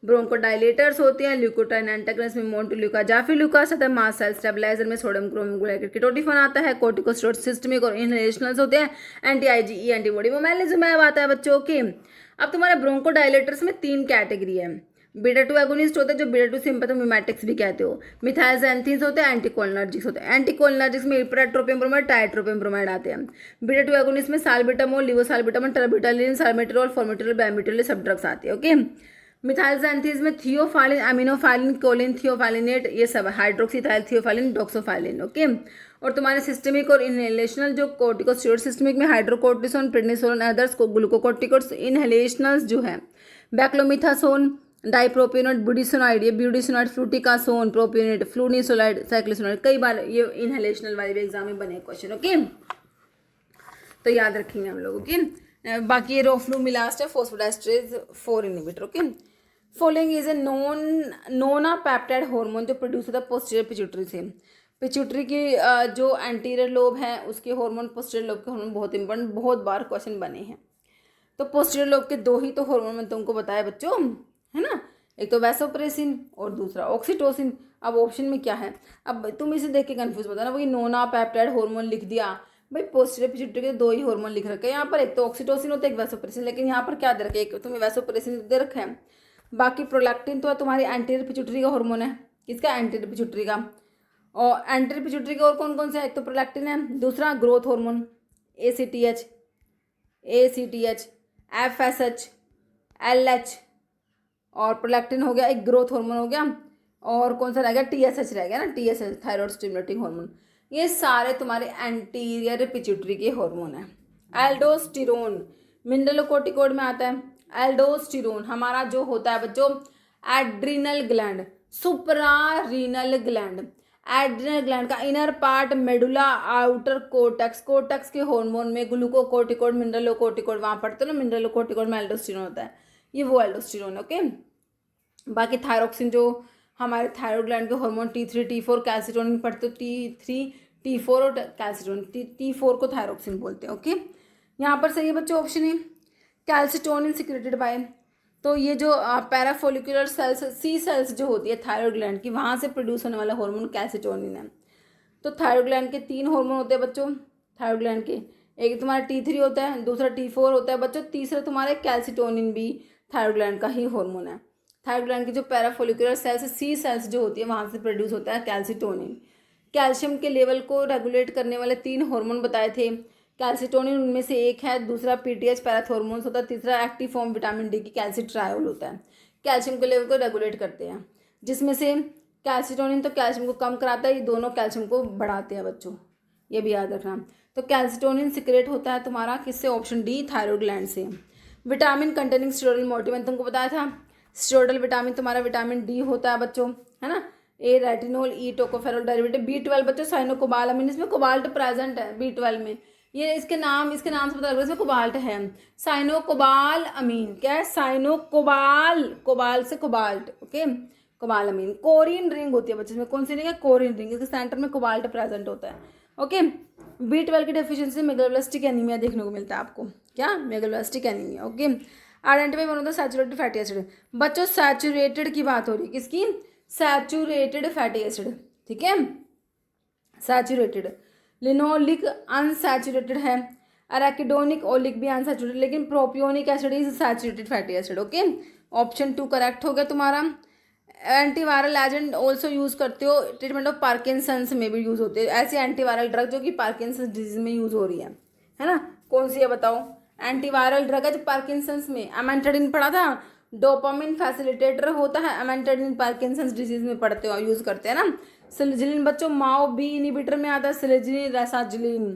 ब्रोंकोडाइलेटर्स होते हैं, ल्यूकोट्राइन एंटागनिस्ट में मोन्टेल्यूका, जाफिल्यूकास आता है। मास्ट सेल स्टेबलाइजर में सोडियम क्रोमोग्लाइकेट की टोटिफन आता है। कोर्टिकोस्टेरॉइड सिस्टमिक और इनहेलेशनल्स होते हैं। एंटी आईजीई एंटीबॉडी मोमेलिजुमैब आता है बच्चों के। अब तुम्हारे ब्रोंकोडाइलेटर्स में 3 कैटेगरी है। बीटा 2 एगोनिस्ट होते हैं, जो बीटा 2 सिम्पैथोमिमेटिक्स भी कहते हो। मिथाइलजैंथीन्स होते हैं, एंटीकोलिनर्जिक्स होते हैं। एंटीकोलिनर्जिक्स में इपराट्रोपिन ब्रोमाइड, टाइट्रोपिन ब्रोमाइड आते हैं। बीटा 2 एगोनिस्ट में साल्बिटामोल, लिवोसाल्बिटामोल, टर्बिटालिन, साल्मेट्रोल, फॉर्मेट्रोल, बैमिट्रोल सब ड्रग्स आते हैं, ओके। मिथाइलजैंथीन्स में थियोफाइलिन, अमीनोफाइलिन, कोलिन, थियोफाइलिनेट, ये सब हाइड्रोक्सीथाइल थियोफाइलिन, डॉक्सोफाइलिन, ओके। और तुम्हारे सिस्टमिक और इनहेलेशनल जो कोर्टिकोस्टेरॉइड, सिस्टमिक में हाइड्रोकोर्टिसोन, प्रेडनिसोलोन, अदर्स को ग्लूकोकोर्टिकोइड्स। इनहेलेशनल्स जो है बैक्लोमिथासोन, डाइप्रोपियोनेट, बुडिसोनाइड, ये ब्यूडिसोनाइड, फ्लूटिकासोन, प्रोपियोनेट, फ्लूनिसोलाइड, साइक्लिसोनाइड, कई बार ये इनहेलेशनल वाले भी एग्जाम में बने क्वेश्चन, ओके। तो याद रखेंगे हम लोग, ओके। बाकी ये रोफ्लूमिलास्ट है, phosphodiesterase 4 inhibitor, okay. Following is a nona peptide hormone जो प्रोड्यूस होता है पोस्टीरियर पिट्यूटरी से। पिट्यूटरी की जो एंटीरियर लोब है उसके हार्मोन, पोस्टीरियर लोब के हार्मोन बहुत इंपॉर्टेंट, बहुत बार क्वेश्चन बने हैं। तो पोस्टीरियर लोब के दो ही तो हार्मोन मैंने तुमको बताया बच्चों, है ना, एक तो वैसोप्रेसिन और दूसरा ऑक्सीटोसिन। अब ऑप्शन में क्या है, अब तुम इसे देख के कंफ्यूज मत होना, वही नोना पेप्टाइड हार्मोन लिख दिया, भाई पोस्टीरियर पिट्यूटरी के दो ही हार्मोन लिख रखे हैं यहाँ पर, एक तो ऑक्सीटोसिन होता है, एक वैसोप्रेसिन, लेकिन यहाँ पर क्या दे रखे, एक तुम्हें वैसोप्रेसिन दे रखा है, बाकी प्रोलैक्टिन तो तुम्हारी एंटीरियर पिट्यूटरी का हार्मोन है, किसका, एंटीरियर पिट्यूटरी का। और एंटीरियर पिट्यूटरी के और कौन कौन से है, एक तो प्रोलैक्टिन है, दूसरा growth hormone ACTH, FSH, LH, और प्रोलैक्टिन हो गया, एक ग्रोथ हार्मोन हो गया, और कौन सा रह गया, TSH रह गया ना, TSH थायराइड स्टिमुलेटिंग हार्मोन। ये सारे तुम्हारे एंटीरियर पिट्यूटरी के हार्मोन हैं। एल्डोस्टेरोन मिनरलोकोर्टिकोइड में आता है। एल्डोस्टेरोन हमारा जो होता है बच्चों adrenal gland, suprarenal gland, adrenal gland का inner part medulla, outer cortex, cortex के हार्मोन में ग्लूकोकोर्टिकोइड, मिनरलोकोर्टिकोइड, वहाँ पढ़ते हो ना, मिनरलोकोर्टिकोइड में एल्डोस्टेरोन होता है, ये वो एल्डोस्टेरोन है। ओके, बाकी थायरोक्सिन जो हमारे थायराइड ग्लैंड के हार्मोन T3 T4 कैल्सिटोनिन पढ़ते हो, T3 T4 और कैल्सिटोनिन, T4 को थायरोक्सिन बोलते हैं। ओके, यहाँ पर सही है बच्चों ऑप्शन है कैल्सिटोनिन सिक्रेटेड बाय, तो ये जो पैराफोलिकुलर सेल्स, सी सेल्स जो होती है थायराइड ग्लैंड की, वहाँ से प्रोड्यूस होने वाला हार्मोन कैल्सिटोनिन है। तो थायराइड ग्लैंड के 3 हार्मोन होते हैं बच्चों, थायराइड ग्लैंड के, एक तुम्हारा T3 होता है, दूसरा T4 होता है बच्चों, तीसरा तुम्हारे कैल्सिटोनिन भी थायराइड ग्लैंड का ही हार्मोन है। थायराइड ग्लैंड की जो पैराफोलिकुलर सेल्स, सी सेल्स जो होती है, वहाँ से प्रोड्यूस होता है कैल्सिटोनिन। कैल्शियम के लेवल को रेगुलेट करने वाले 3 हार्मोन बताए थे, कैल्सिटोनिन उनमें से एक है, दूसरा PTH पैराथॉर्मोन्स होता है, तीसरा एक्टिव फॉर्म विटामिन डी की कैल्सिट्रायोल होता है, कैल्शियम के लेवल को रेगुलेट करते हैं, जिसमें से कैल्सिटोनिन तो कैल्शियम को कम कराता है, ये दोनों कैल्शियम को बढ़ाते हैं बच्चों, ये भी याद रखना। तो कैल्सिटोनिन सिक्रेट होता है तुम्हारा किससे, ऑप्शन डी थायराइड ग्लैंड से। विटामिन कंटेनिंग स्टेरॉइडल मोटिव मैंने तुमको बताया था, स्टेरॉइडल विटामिन तुम्हारा विटामिन डी होता है बच्चों, है ना, A retinol, E tocopherol derivative, B12 बच्चों साइनोकोबालामिन, इसमें कोबाल्ट प्रेजेंट है B12 में, ये इसके नाम से पता लग रहा है इसमें कोबाल्ट है, साइनोकोबाल अमीन, क्या है, साइनोकोबाल, कोबाल से कोबाल्ट, ओके, कोबाल अमीन। कोरिन रिंग होती है बच्चे में, कौन सी रिंग है, कोरिन रिंग, इसके सेंटर में कोबाल्ट प्रेजेंट होता है। ओके, B12 की डेफिशिएंसी मेगालोब्लास्टिक एनीमिया देखने को मिलता है आपको, क्या, megaloblastic anaemia. Okay, identify one of the saturated fatty acid, बच्चों सैचुरेटेड की बात हो रही है, किसकी, सैचुरेटेड फैटी एसिड, ठीक है, सैचुरेटेड। लिनोलिक अनसैचुरेटेड है, अराकिडोनिक ओलिक भी अनसैचुरेटेड, लेकिन propionic acid is saturated fatty acid. Okay, option 2 correct हो गया तुम्हारा। एंटीवायरल एजेंट ऑल्सो यूज़ करते हो, ट्रीटमेंट ऑफ पार्किंसंस में भी यूज़ होते हैं ऐसे एंटीवायरल ड्रग जो कि पार्किंसंस डिजीज में यूज़ हो रही है ना, कौन सी है बताओ, एंटीवायरल ड्रग है जो पार्किंसंस में, अमेंटाडिन पढ़ा था, डोपामिन फैसिलिटेटर होता है, अमेंटाडिन पार्किंसंस डिजीज में पढ़ते हो, यूज़ करते हैं ना। सिलिजिलिन बच्चों माओ बी इनिबिटर में आता है, सिलिजिलिन, रेसाजिलिन।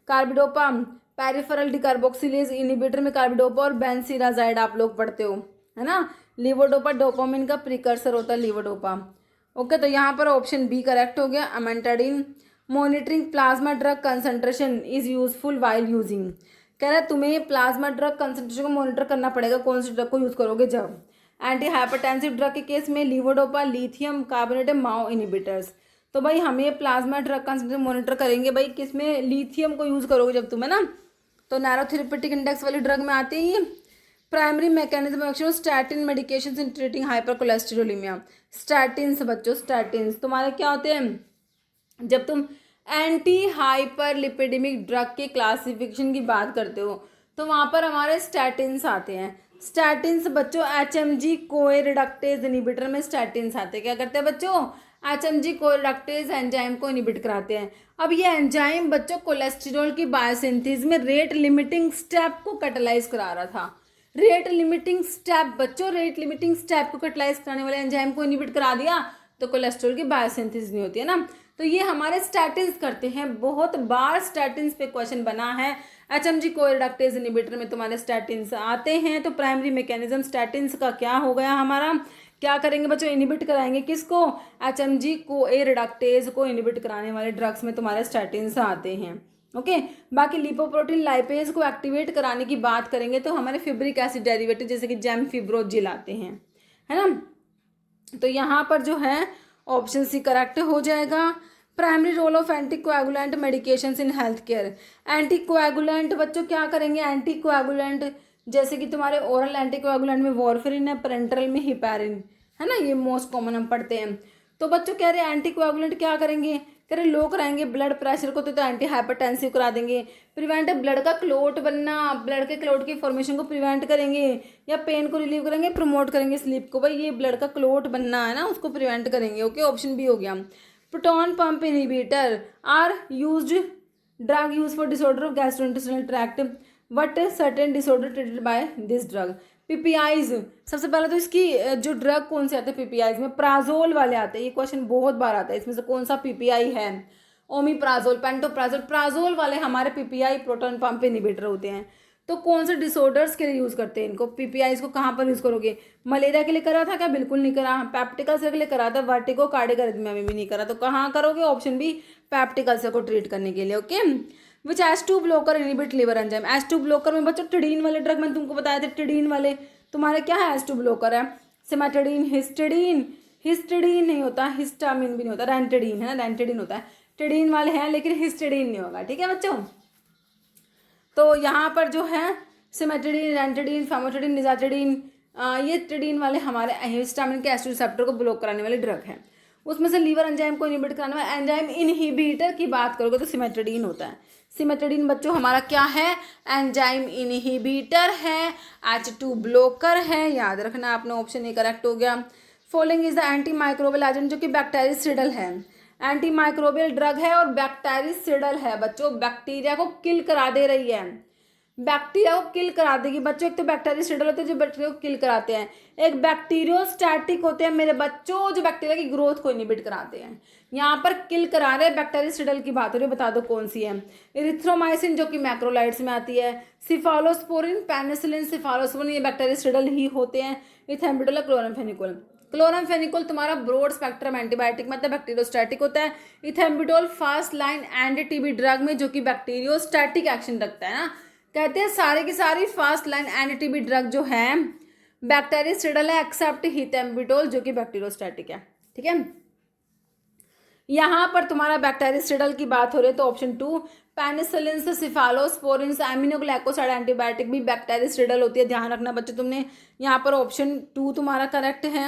कार्बिडोपा पेरिफेरल डिकार्बोक्सिलेज इनिबिटर में कार्बिडोपा और बेंसीराजाइड आप लोग पढ़ते हो, है ना। लीवोडोपा डोपामिन का प्रिकर्सर होता है लीवोडोपा। ओके, तो यहाँ पर ऑप्शन बी करेक्ट हो गया, amantadine. Monitoring plasma drug concentration is useful while using, कह रहा है तुम्हें प्लाज्मा ड्रग कंसंट्रेशन को मॉनिटर करना पड़ेगा, कौन सी ड्रग को यूज़ करोगे जब, एंटी हाइपरटेंसिव ड्रग के केस में levodopa, lithium carbonate, MAO inhibitors. तो भाई हमें प्लाज्मा ड्रग कंसंट्रेशन मॉनिटर करेंगे भाई किस में, लिथियम को यूज़ करोगे जब तुम्हें ना, तो नैरो थेरेपेटिक इंडेक्स वाली ड्रग में आती है ये। Primary mechanism of action statin medication in treating hyper cholesterolemia. Statins बच्चों, स्टैटिन्स तुम्हारे क्या होते हैं, जब तुम एंटी हाइपर लिपिडेमिक ड्रग के क्लासिफिकेशन की बात करते हो तो वहाँ पर हमारे स्टैटिन्स आते हैं। स्टैटिन्स बच्चों HMG कोए रिडक्टेज इनिबिटर में स्टैटिन्स आते हैं, क्या करते हैं बच्चों, HMG कोए रिडक्टेज एंजाइम को इनिबिट कराते हैं। अब ये एंजाइम बच्चों कोलेस्ट्रॉल की बायोसिंथेसिस में रेट लिमिटिंग स्टेप को कैटालाइज करा रहा था। रेट लिमिटिंग स्टेप बच्चों, रेट लिमिटिंग स्टेप को कैटालाइज कराने वाले एंजाइम को इनिबिट करा दिया तो कोलेस्ट्रॉल की बायोसिंथेसिस नहीं होती है ना, तो ये हमारे स्टैटिन्स करते हैं। बहुत बार स्टैटिन्स पे क्वेश्चन बना है, HMG कोए रिडक्टेज इनिबिटर में तुम्हारे स्टैटिन्स आते हैं। तो प्राइमरी मैकेनिज्म स्टैटिन्स का क्या हो गया हमारा, क्या करेंगे बच्चों, इनिबिट कराएंगे किसको, HMG कोए रिडक्टेज को इनिबिट कराने वाले ड्रग्स में तुम्हारे स्टैटिन्स आते हैं। ओके, बाकी लिपोप्रोटीन लाइपेज को एक्टिवेट कराने की बात करेंगे तो हमारे फिब्रिक एसिड डेरिवेटिव जैसे कि जेमफिब्रोजिल आते हैं, है ना। तो यहाँ पर जो है ऑप्शन सी करेक्ट हो जाएगा। Primary role of anticoagulant medications in health care. Anticoagulant बच्चों क्या करेंगे, एंटी कोएगुलेंट जैसे कि तुम्हारे ओरल एंटी कोएगुलेंट में वॉरफेरिन है, पेरेंटरल में हिपैरिन है ना, ये मोस्ट कॉमन हम पढ़ते हैं। तो बच्चों कह रहे हैं एंटी कोएगुलेंट क्या करेंगे, कह रहे लो कराएंगे ब्लड प्रेशर को, तो एंटी हाइपरटेंसिव करा देंगे, प्रिवेंट ब्लड का क्लोट बनना, ब्लड के क्लोट की फॉर्मेशन को प्रिवेंट करेंगे, या पेन को रिलीव करेंगे, प्रमोट करेंगे स्लीप को, भाई ये ब्लड का क्लोट बनना है ना उसको प्रिवेंट करेंगे। ओके, ऑप्शन बी हो गया। Proton pump inhibitor are used drug use for disorder of gastrointestinal tract, what certain disorder treated by this drug. PPIs, सबसे पहले तो इसकी जो ड्रग कौन से आते हैं पीपीआईज में, प्राजोल वाले आते हैं, ये क्वेश्चन बहुत बार आता है, इसमें से कौन सा पीपीआई है, ओमीप्राजोल, पेंटोप्राजोल, प्राजोल वाले हमारे पीपीआई प्रोटॉन पंप इनहिबिटर होते हैं। तो कौन से डिसऑर्डर्स के लिए यूज़ करते हैं इनको, पीपीआईज को कहाँ पर यूज़ करोगे, मलेरिया के लिए करा था क्या, बिल्कुल नहीं करा, पेप्टिक अल्सर के लिए करा था, वर्टिगो कार्डियक अरिथमिया में भी नहीं करा, तो कहाँ करोगे, ऑप्शन बी पेप्टिक अल्सर को ट्रीट करने के लिए। ओके, विच H2 blocker inhibit liver enzyme. H2 blocker में बच्चों टिडीन वाले ड्रग मैंने तुमको बताया था, टिडीन वाले तुम्हारे क्या है, H2 ब्लॉकर है, सिमेटिडीन, हिस्टिडीन, हिस्टिडीन नहीं होता, हिस्टामिन भी नहीं होता, रेंटिडीन है ना, रेंटिडीन होता है, टिडीन वाले हैं लेकिन हिस्टिडीन नहीं होगा। ठीक है बच्चों, तो यहाँ पर जो है सिमेटिडीन, रेंटिडीन, फेमोटिडीन, निजाटिडीन, ये टिडीन वाले हमारे हिस्टामिन के H2 रिसेप्टर को ब्लॉक कराने वाले ड्रग हैं। उसमें से लीवर एंजाइम को इनहिबिट कराने वाला एंजाइम इनहिबिटर की बात करोगे तो सिमेटिडीन होता है। सिमेटिडीन बच्चों हमारा क्या है, एंजाइम इनहिबिटर है, H2 ब्लॉकर है, याद रखना आपने, ऑप्शन ए करेक्ट हो गया। Following is the anti microbial agent, जो कि बैक्टीरियासिडल है, एंटी माइक्रोबियल ड्रग है और बैक्टीरियासिडल है बच्चों, बैक्टीरिया को किल करा दे रही है, बैक्टीरिया को किल करा देगी बच्चों। एक तो बैक्टीरियासिडल होते हैं जो बैक्टीरिया को किल कराते हैं, एक बैक्टीरियोस्टैटिक होते हैं मेरे बच्चों जो बैक्टीरिया की ग्रोथ को इनहिबिट कराते हैं। यहाँ पर किल करा रहे बैक्टीरियासिडल की बात हो रही है, बता दो कौन सी है। इरिथ्रोमाइसिन जो कि मैक्रोलाइड्स में आती है, सिफालोस्पोरिन, पेनिसिलिन, सिफालोस्पोरिन ये बैक्टीरियासिडल ही होते हैं। इथेम्पिडोल, क्लोरामफेनिकोल, क्लोरामफेनिकोल तुम्हारा ब्रॉड स्पेक्ट्रम एंटीबायोटिक मतलब बैक्टीरियोस्टैटिक होता है। Ethambutol fast line anti TB drug में जो कि बैक्टीरियोस्टैटिक एक्शन रखता है ना, कहते हैं सारे की सारी fast line anti TB drug जो है बैक्टीरियासिडल है एक्सेप्ट इथेम्पिडोल जो कि बैक्टीरियोस्टैटिक है। ठीक है, यहाँ पर तुम्हारा बैक्टीरियासिडल की बात हो रही है तो option 2 penicillin, cephalosporin, aminoglycoside antibiotic भी बैक्टीरियासिडल होती है, ध्यान रखना बच्चों तुमने। यहाँ पर ऑप्शन 2 तुम्हारा करेक्ट है।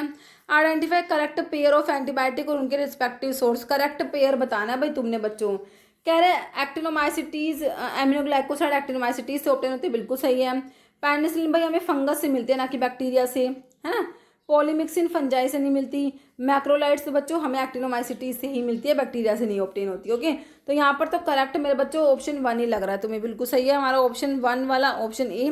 Identify correct pair of antibiotic और उनके रिस्पेक्टिव सोर्स, करेक्ट पेयर बताना है भाई तुमने बच्चों। कह रहे एक्टिनोमाइसिटीज, एमिनोग्लाइकोसाइड एक्टिनोमाइसिटीज से ऑब्टेन होते हैं, बिल्कुल सही है। पेनिसिलिन भाई हमें फंगस से मिलते हैं ना कि बैक्टीरिया से, है ना। पॉलीमिक्सिन फंजाई से नहीं मिलती। मैक्रोलाइड्स तो बच्चों हमें एक्टिनोमाइसिटीज से ही मिलती है, बैक्टीरिया से नहीं ऑब्टेन होती। ओके, तो यहाँ पर तो करेक्ट मेरे बच्चों ऑप्शन 1 ही लग रहा है तुम्हें, बिल्कुल सही है हमारा ऑप्शन 1 वाला, ऑप्शन ए।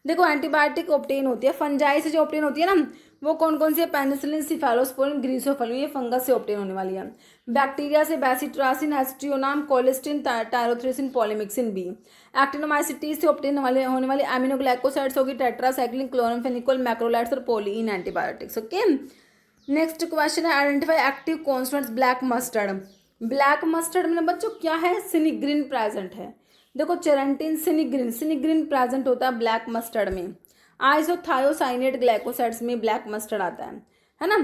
देखो एंटीबायोटिक ऑब्टेन होती है फंजाई से, जो ऑब्टेन होती है ना वो कौन कौन सी है, पेनिसिलिन, सिफालोस्पोरिन, ग्रीसोफिलिन, ये फंगस से ऑब्टेन होने वाली है। बैक्टीरिया से बेसिट्रासिन, एस्ट्रियोनाम, कोलेस्टिन, टायरोथ्रेसिन, पॉलीमिक्सिन बी। एक्टिनोमाइसिटीज से ऑब्टेन होने वाली एमिनोग्लाइकोसाइड्स होगी, टेट्रासाइक्लिन, क्लोरामफेनिकोल, मैक्रोलाइड्स और पॉलीइन एंटीबायोटिक्स। ओके, नेक्स्ट क्वेश्चन है identify active constituents black mustard. Black mustard में बच्चों क्या है, सिनिग्रिन प्रेजेंट है। देखो चेरेंटिन, सिनिग्रिन, सिनिग्रिन प्रेजेंट होता है ब्लैक मस्टर्ड में। आइसोथायोसाइनेट ग्लाइकोसाइड्स में ब्लैक मस्टर्ड आता है ना।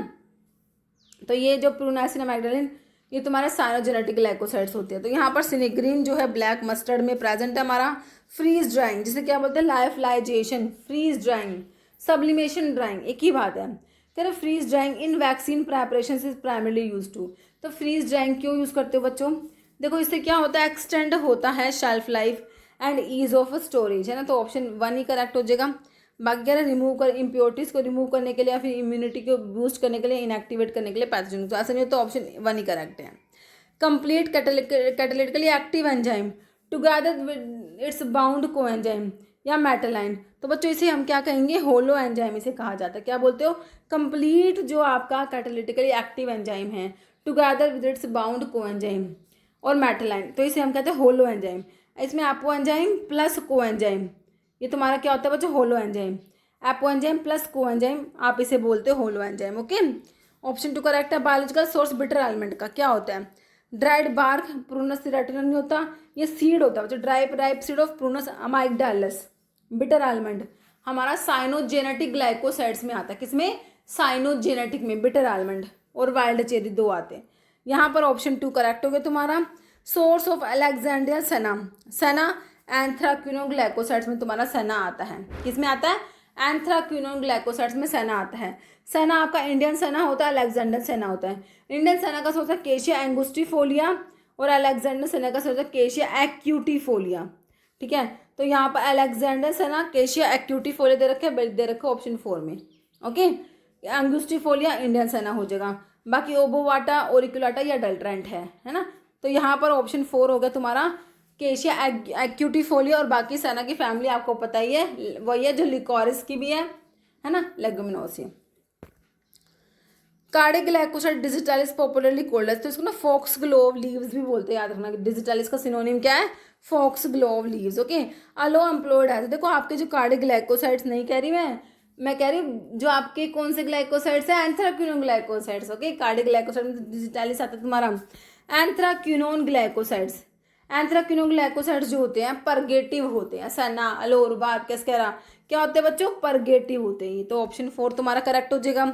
तो ये जो प्रूनासिन, मैग्डालिन, ये तुम्हारे साइनोजेनेटिक ग्लाइकोसाइड्स होते हैं। तो यहाँ पर सिनिग्रिन जो है ब्लैक मस्टर्ड में प्रेजेंट है हमारा। फ्रीज ड्राइंग जिसे क्या बोलते हैं, lyophilization, freeze drying, sublimation drying, एक ही बात है। कह रहे freeze drying in vaccine preparation is primarily use to. तो फ्रीज ड्राइंग क्यों यूज़ करते हो बच्चों, देखो इससे क्या होता है, एक्सटेंड होता है shelf life and ease of storage, है ना। तो ऑप्शन 1 ही करेक्ट हो जाएगा। बाकी कह रहे रिमूव कर, इम्प्योरिटीज़ को रिमूव करने के लिए या फिर इम्यूनिटी को बूस्ट करने के लिए, इनएक्टिवेट करने के लिए पैथोजन, तो ऐसा नहीं हो तो ऑप्शन 1 ही करेक्ट है। Complete catalytically active enzyme together with its bound coenzyme या मेटालाइन, तो बच्चों इसे हम क्या कहेंगे, होलो एंजाइम इसे कहा जाता है। क्या बोलते हो, कंप्लीट जो आपका कैटालिटिकली एक्टिव एंजाइम है टुगेदर विद इट्स बाउंड को एंजाइम और मेटालाइन, तो इसे हम कहते हैं होलो एंजाइम। इसमें एपो एंजाइम प्लस को एंजाइम, ये तुम्हारा क्या होता है बच्चों, holo enzyme. Apo enzyme plus को एंजाइम आप इसे बोलते हो holo enzyme. Okay, option 2 correct है। बायोलॉजिकल सोर्स बिटर एलिमेंट का क्या होता है, ड्राइड बार्क, प्रूनस रेटिना नहीं होता, ये सीड होता है बच्चों, ripe seed of prunus amygdalus. Bitter element हमारा साइनोजेनेटिक ग्लाइकोसाइड्स में आता है, किसमें, साइनोजेनेटिक में, बिटर एलिमेंट और वाइल्ड चेरी 2 आते हैं। यहाँ पर ऑप्शन 2 करेक्ट हो गया तुम्हारा। सोर्स ऑफ अलेक्जेंड्रिया सेना, सेना एंथ्राक्विनोन ग्लाइकोसाइड्स में तुम्हारा सेना आता है। किस में आता है? एंथ्राक्विनोन ग्लाइकोसाइड्स में सेना आता है। सेना आपका इंडियन सेना होता है, अलेक्जेंडर सेना होता है। इंडियन सेना का सोर्स है केशिया एंगुस्टिफोलिया और अलेक्जेंडर सेना का सोर्स है केशिया एक्यूटिफोलिया। ठीक है, तो यहाँ पर अलेक्जेंडर सेना केशिया एक्यूटिफोलिया दे रखे ऑप्शन 4 में। ओके, एंगुस्टिफोलिया इंडियन सेना हो जाएगा। बाकी ओबोवाटा, ओरिकुलाटा या डल्ट्रेंट है ना। तो यहाँ पर ऑप्शन 4 हो गया तुम्हारा केशिया एक्यूटिफोलिया। और बाकी सेना की फैमिली आपको पता ही है, वही है जो लिकोरिस की भी है ना, लेगुमिनोसी। कार्डियोग्लाइकोसाइड डिजिटालिस पॉपुलरली कोल्ड है, तो इसको ना फॉक्स ग्लोव लीव्स भी बोलते हैं, याद रखना। डिजिटालिस का सिनोनिम क्या है? Foxglove leaves. Okay, aloe employed है। तो देखो आपके जो कार्डियोग्लाइकोसाइड्स नहीं कह रही मैं कह रही हूँ जो आपके कौन से ग्लाइकोसाइड्स है? Anthraquinone glycosides. ओके, कार्डियोग्लाइकोसाइड में डिजिटालिस आता है तुम्हारा एंथ्राक्विनोन ग्लाइकोसाइड्स। एंथ्राक्विनोन ग्लाइकोसाइड्स जो होते हैं परगेटिव होते हैं। सेना, अलोर, बार्केस्केरा क्या होते हैं बच्चों? परगेटिव होते हैं। तो ऑप्शन 4 तुम्हारा करेक्ट हो जाएगा,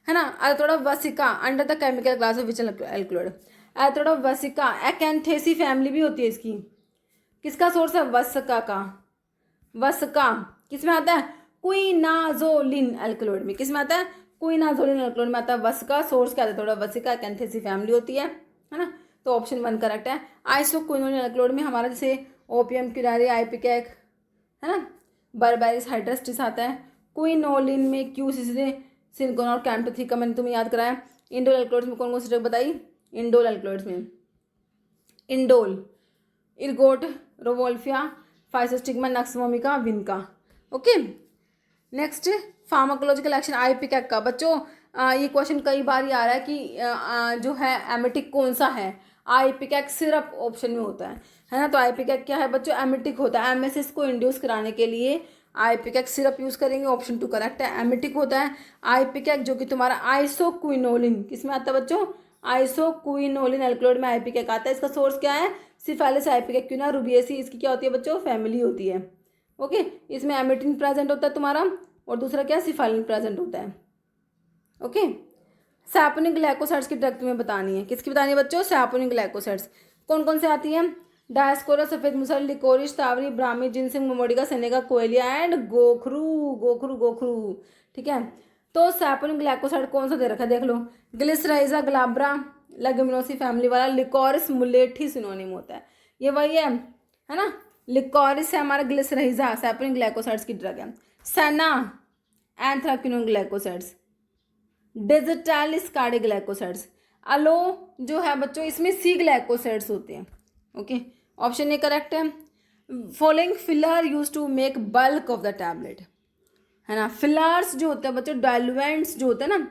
है ना। Adhatoda vasica under the chemical class of which alkaloid. Adhatoda vasica acanthaceae family भी होती है इसकी। किसका सोर्स है? वसका का। वसका किस में आता है? क्विनाजोलिन एल्कलॉइड में। किस में आता है? क्विनाजोलिन एल्कलॉइड में आता है। वसका सोर्स क्या आता है? थोड़ा वसिका एक्यांथेसी फैमिली होती है ना। तो ऑप्शन 1 करेक्ट है। आइसोक्विनोलिन एल्कलॉइड में हमारा जैसे ओपियम, क्यूरारी, आइपिकैक, है ना, बर्बेरिस, हाइड्रस्टिस आता है। क्विनोलिन में क्यूसिसिने, सिलिकॉन और कैम्प्टोथिका मैंने तुम्हें याद कराया। इंडोल एल्कलॉइड्स में कौन कौन सी ड्रग बताई? इंडोल एल्कलॉइड्स में indole, इर्गोट, rauvolfia, फाइसोस्टिग्मा, nux vomica, विनका। Okay, next pharmacological action आइपिकैक का। बच्चों ये क्वेश्चन कई बार ही आ रहा है कि जो है एमिटिक कौन सा है? आइपिकैक सिरप ऑप्शन में होता है ना। तो आइपिकैक क्या है बच्चों? एमिटिक होता है। एमएसएस को इंड्यूस कराने के लिए आइपिकैक सिरप यूज करेंगे। ऑप्शन 2 करेक्ट है, एमिटिक होता है आइपिकैक, जो कि तुम्हारा आइसोक्विनोलिन किस में आता है बच्चों? आइसोक्विनोलिन एल्कलॉइड में आइपिकैक आता है। इसका सोर्स क्या है? सिफालिस आइपिकैक्यूना रूबिएसी इसकी क्या होती है बच्चों? फैमिली होती है। ओके, इसमें एमिटिन प्रेजेंट होता है तुम्हारा, और दूसरा क्या? सिफालिन प्रेजेंट होता है। ओके, सैपोनिक ग्लाइकोसाइड्स की ड्रग तुम्हें बतानी है। किसकी बतानी है बच्चों? सैपोनिक ग्लाइकोसाइड्स कौन कौन से आती है? डायस्कोरा, सफेद मुसल, लिकोरिश, Tawari, Brahmi, ginseng, Momordica, senega, कोयलिया एंड गोखरू। गोखरू गोखरू ठीक है। तो सैपोनिक ग्लाइकोसाइड कौन सा दे रखा है देख लो। ग्लिसराइजा, ग्लाब्रा, लेगुमिनोसी फैमिली वाला। लिकोरिस मुलेठी सिनोनिम होता है, ये वही है ना। लिकोरिस है हमारा, ग्लिसराइजा सैपोनिक ग्लाइकोसाइड्स की ड्रग है। Senna anthraquinone glycosides, digitalis cardioglycosides. Aloe जो है बच्चों इसमें सी ग्लाइकोसाइड्स होते हैं। ओके, ऑप्शन ए करेक्ट है। Following filler use to make bulk of the tablet, है ना। फिलर्स जो होते हैं बच्चों, डायलुएंट्स जो होते हैं ना,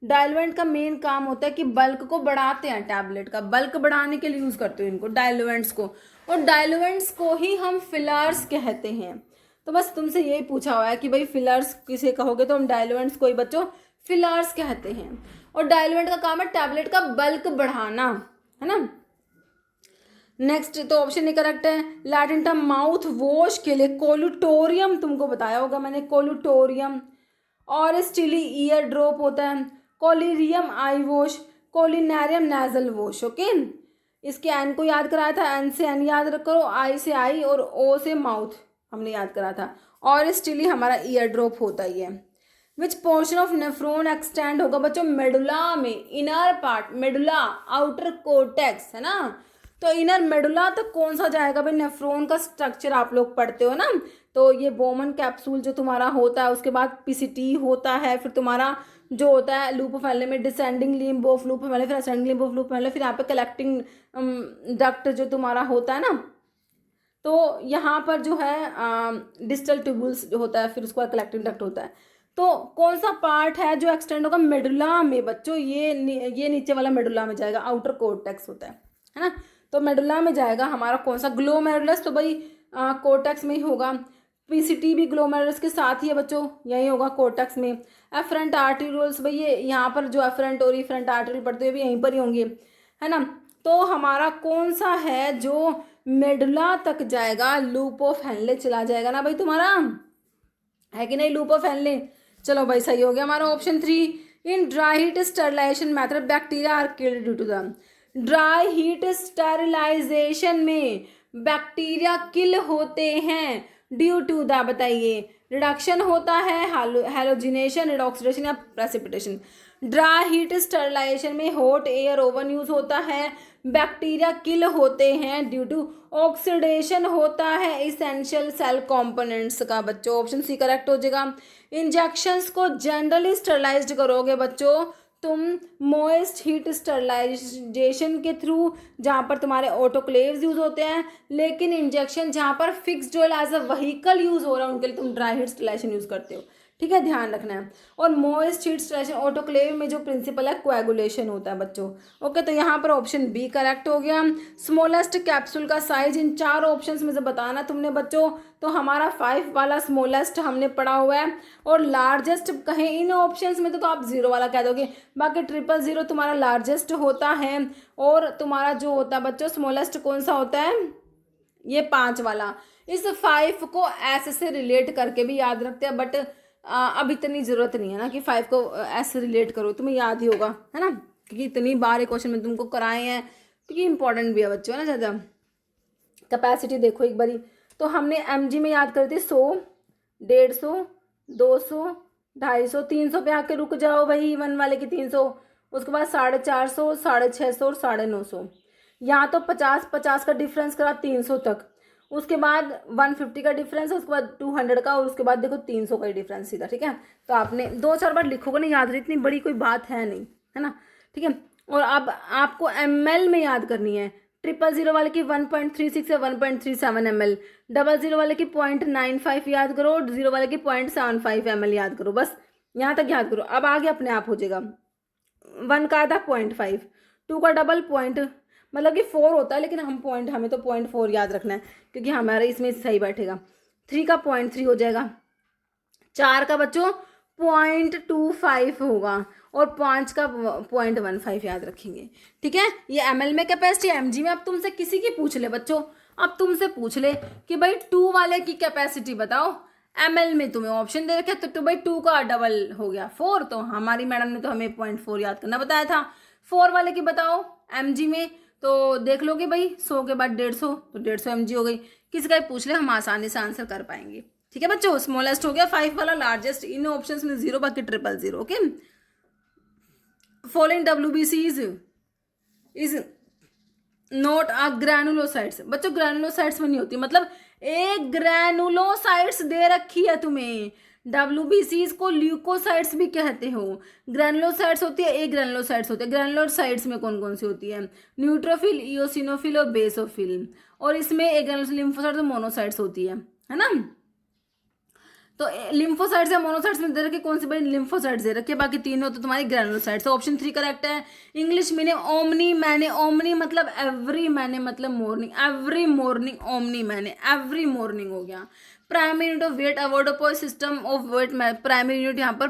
डायलुएंट का मेन काम होता है कि बल्क को बढ़ाते हैं। टैबलेट का बल्क बढ़ाने के लिए यूज करते हैं इनको, डायलुएंट्स को, और डायलुएंट्स को ही हम फिलर्स कहते हैं। तो बस तुमसे यही पूछा हुआ है कि भाई फिलर्स किसे कहोगे, तो हम डायलुएंट्स को ही बच्चों फिलर्स कहते हैं। और डायलुएंट का काम है टैबलेट का बल्क बढ़ाना, है ना। नेक्स्ट तो ऑप्शन ए करेक्ट है। लैटिन टर्म माउथ वॉश के लिए कोलुटोरियम तुमको बताया होगा मैंने, कोलुटोरियम। और स्टिली ईयर ड्रॉप होता है। कोलिरियम आई वॉश, कोलिनेरियम नेजल वॉश। ओके, इसके एन को याद कराया था, एन से एन याद करो, आई से आई और ओ से माउथ हमने याद करा था। और स्टिली हमारा ईयर ड्रॉप होता ही है। विच पोर्शन ऑफ नेफ्रॉन एक्सटेंड होगा बच्चों? मेडुला में, inner part medulla, outer cortex, है ना। तो इनर मेडुला तक कौन सा जाएगा भाई? नेफ्रॉन का स्ट्रक्चर आप लोग पढ़ते हो ना, तो ये बोमन कैप्सूल जो तुम्हारा होता है, उसके बाद पीसीटी होता है, फिर तुम्हारा जो होता है लूप ऑफ एले में descending limb of loop of एले, फिर ascending limb of loop of एले, फिर यहाँ पे कलेक्टिंग डक्ट जो तुम्हारा होता है ना, तो यहाँ पर जो है डिस्टल ट्यूबुल्स जो होता है, फिर उसके बाद कलेक्टिंग डक्ट होता है। तो कौन सा पार्ट है जो एक्सटेंड होगा? मेडुला में बच्चों, ये नीचे वाला मेडुला में जाएगा, आउटर कोर्टेक्स होता है ना। तो मेडुला में जाएगा हमारा कौन सा? ग्लोमेरुलस, तो भाई कोर्टेक्स में ही होगा। पीसीटी भी ग्लोमेरुलस के साथ ही है बच्चों, यही होगा कोर्टेक्स में। एफरेंट आर्टेरियोल्स, भाई ये यहाँ पर जो एफरेंट और इफरेंट आर्टेरियल पढ़ते हुए भी यहीं पर ही होंगे, है ना। तो हमारा कौन सा है जो मेडुला तक जाएगा? लूप ऑफ हेनले चला जाएगा ना भाई तुम्हारा, है कि नहीं? लूप ऑफ हेनले, चलो भाई सही हो गया हमारा option 3। In dry heat sterilization method bacteria are killed due to the dry heat sterilization में बैक्टीरिया किल होते हैं ड्यू टू द, बताइए, रिडक्शन होता है, हैलोजिनेशन, रिडॉक्सिडेशन या प्रेसिपिटेशन। ड्राई हीट स्टेरिलाइजेशन में हॉट एयर ओवन यूज होता है, बैक्टीरिया किल होते हैं ड्यू टू ऑक्सीडेशन होता है इसेंशियल सेल कंपोनेंट्स का। बच्चों ऑप्शन सी करेक्ट हो जाएगा। इंजेक्शंस को जनरली स्टेरिलाइज्ड करोगे बच्चों तुम मोइस्ट हीट स्टेरिलाइजेशन के थ्रू, जहाँ पर तुम्हारे ऑटोक्लेव्स यूज होते हैं, लेकिन इंजेक्शन जहाँ पर fixed oil as a vehicle use हो रहा है उनके लिए तुम ड्राई हीट स्टेरिलाइजेशन यूज करते हो। ठीक है, ध्यान रखना है। और मोइस्ट हीट स्टेरिलाइजेशन ऑटोक्लेव में जो प्रिंसिपल है कोएगुलेशन होता है बच्चों। ओके, तो यहाँ पर ऑप्शन बी करेक्ट हो गया। स्मॉलेस्ट कैप्सूल का साइज इन 4 ऑप्शंस में से बताना तुमने बच्चों, तो हमारा 5 वाला स्मॉलेस्ट हमने पढ़ा हुआ है, और लार्जेस्ट कहें इन ऑप्शंस में तो आप 0 वाला कह दोगे, बाकी 000 तुम्हारा लार्जेस्ट होता है, और तुम्हारा जो होता है बच्चों स्मॉलेस्ट कौन सा होता है, ये 5 वाला। इस 5 को ऐसे से रिलेट करके भी याद रखते हैं, बट अब इतनी ज़रूरत नहीं है ना कि 5 को ऐसे रिलेट करो, तुम्हें याद ही होगा, है ना, क्योंकि इतनी बार ये क्वेश्चन में तुमको कराए हैं, क्योंकि इंपॉर्टेंट भी है बच्चों, है ना ज़्यादा। कैपेसिटी देखो एक बारी, तो हमने mg में याद करते 100, 150, 200, 250, 300 पे आके रुक जाओ भाई, 1 वाले की 300, उसके बाद 450, 650 और 950। यहाँ तो 50 का डिफरेंस करा 300 तक, उसके बाद 150 का डिफरेंस, उसके बाद 200 का, और उसके बाद देखो 300 का डिफरेंस सीधा। ठीक है, तो आपने 2-4 बार लिखोगे ना, याद रही, इतनी बड़ी कोई बात है नहीं, है ना। ठीक है, और अब आपको ml में याद करनी है। 000 वाले की 1.36 या 1.37 ml, 00 वाले की 0.95 याद करो, और 0 वाले की 0.75 ml याद करो, बस यहाँ तक याद करो। अब आगे अपने आप हो जाएगा। 1 का आधा 0.5, 2 का डबल पॉइंट, मतलब कि 4 होता है, लेकिन हमें तो 0.4 याद रखना है, क्योंकि हमारे इसमें सही बैठेगा। 3 का 0.3 हो जाएगा, 4 का बच्चों 0.25 होगा, और 5 का 0.15 याद रखेंगे। ठीक है, ये ml में कैपेसिटी, mg में अब तुमसे किसी की पूछ ले बच्चों, अब तुमसे पूछ ले कि भाई 2 वाले की कैपेसिटी बताओ, ml में तुम्हें ऑप्शन दे रखे, तो भाई 2 का डबल हो गया 4, तो हमारी मैडम ने तो हमें 0.4 याद करना बताया था। 4 वाले की बताओ mg में, तो देख लोगे भाई 100 के बाद 150, तो 150 mg हो गई। किसी का भी पूछ ले, हम आसानी से आंसर कर पाएंगे। ठीक है बच्चों, स्मॉलेस्ट हो गया 5 वाला, लार्जेस्ट इन ऑप्शंस में 0, बाकी 000। Okay, following WBCs is not a granulocytes. बच्चों ग्रैनुलोसाइट्स में नहीं होती, मतलब एक ग्रैनुलोसाइट्स दे रखी है तुम्हें, WBCs को ल्यूकोसाइट्स भी कहते हो। ग्रैनुलोसाइट्स होती है, एक ग्रैनुलोसाइट्स होते हैं। ग्रैनुलोसाइट्स में कौन कौन सी होती है, न्यूट्रोफिल, इओसिनोफिल और बेसोफिल, और इसमें एक लिम्फोसाइट्स और मोनोसाइट्स होती है ना। तो लिम्फोसाइट्स या मोनोसाइट्स में दे रखे, कौन सी बड़ी लिम्फोसाइट्स दे रखे, बाकी 3 हो तो तुम्हारी ग्रैनुलोसाइट्स। ऑप्शन 3 करेक्ट है। English meaning omni mane, omni मतलब एवरी, मैंने मतलब morning, every morning, omni mane every morning हो गया। Primary unit of weight, avoirdupois system of weight, primary unit यहाँ पर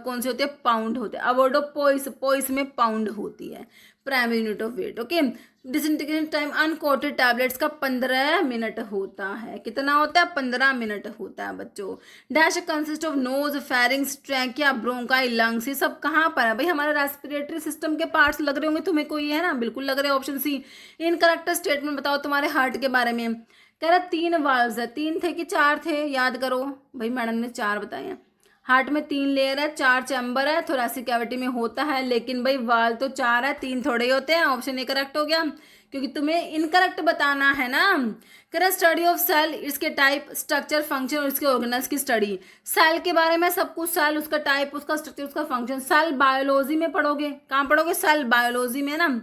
कौन सी होती है, पाउंड होते हैं। अवोर्डोपोइस, पोइस में पाउंड होती है primary unit of weight. Okay, disintegration time uncoated tablets का 15 मिनट होता है। कितना होता है, 15 मिनट होता है बच्चों। Dash consist of nose, pharynx, trachea, bronchi, lungs, ये सब कहाँ पर है भाई, हमारे रेस्पिरेटरी सिस्टम के पार्ट्स लग रहे होंगे तुम्हें, कोई है ना, बिल्कुल लग रहे हैं। Option C. इनकरेक्ट स्टेटमेंट बताओ तुम्हारे हार्ट के बारे में। कह रहा 3 वाल्व्स है, 3 थे कि 4 थे, याद करो भाई, मैडम ने 4 बताए हैं। हार्ट में 3 लेयर है, 4 चैम्बर है, थोरेसिक कैविटी में होता है, लेकिन भाई वाल तो 4 है, 3 थोड़े ही होते हैं। ऑप्शन ए करेक्ट हो गया, क्योंकि तुम्हें इनकरेक्ट बताना है ना। करें स्टडी ऑफ सेल, इसके टाइप, स्ट्रक्चर, फंक्शन और इसके ऑर्गेनल्स की स्टडी। सेल के बारे में सब कुछ, सेल उसका टाइप, उसका स्ट्रक्चर, उसका फंक्शन, सेल बायोलॉजी में पढ़ोगे। कहाँ पढ़ोगे, सेल बायोलॉजी में ना।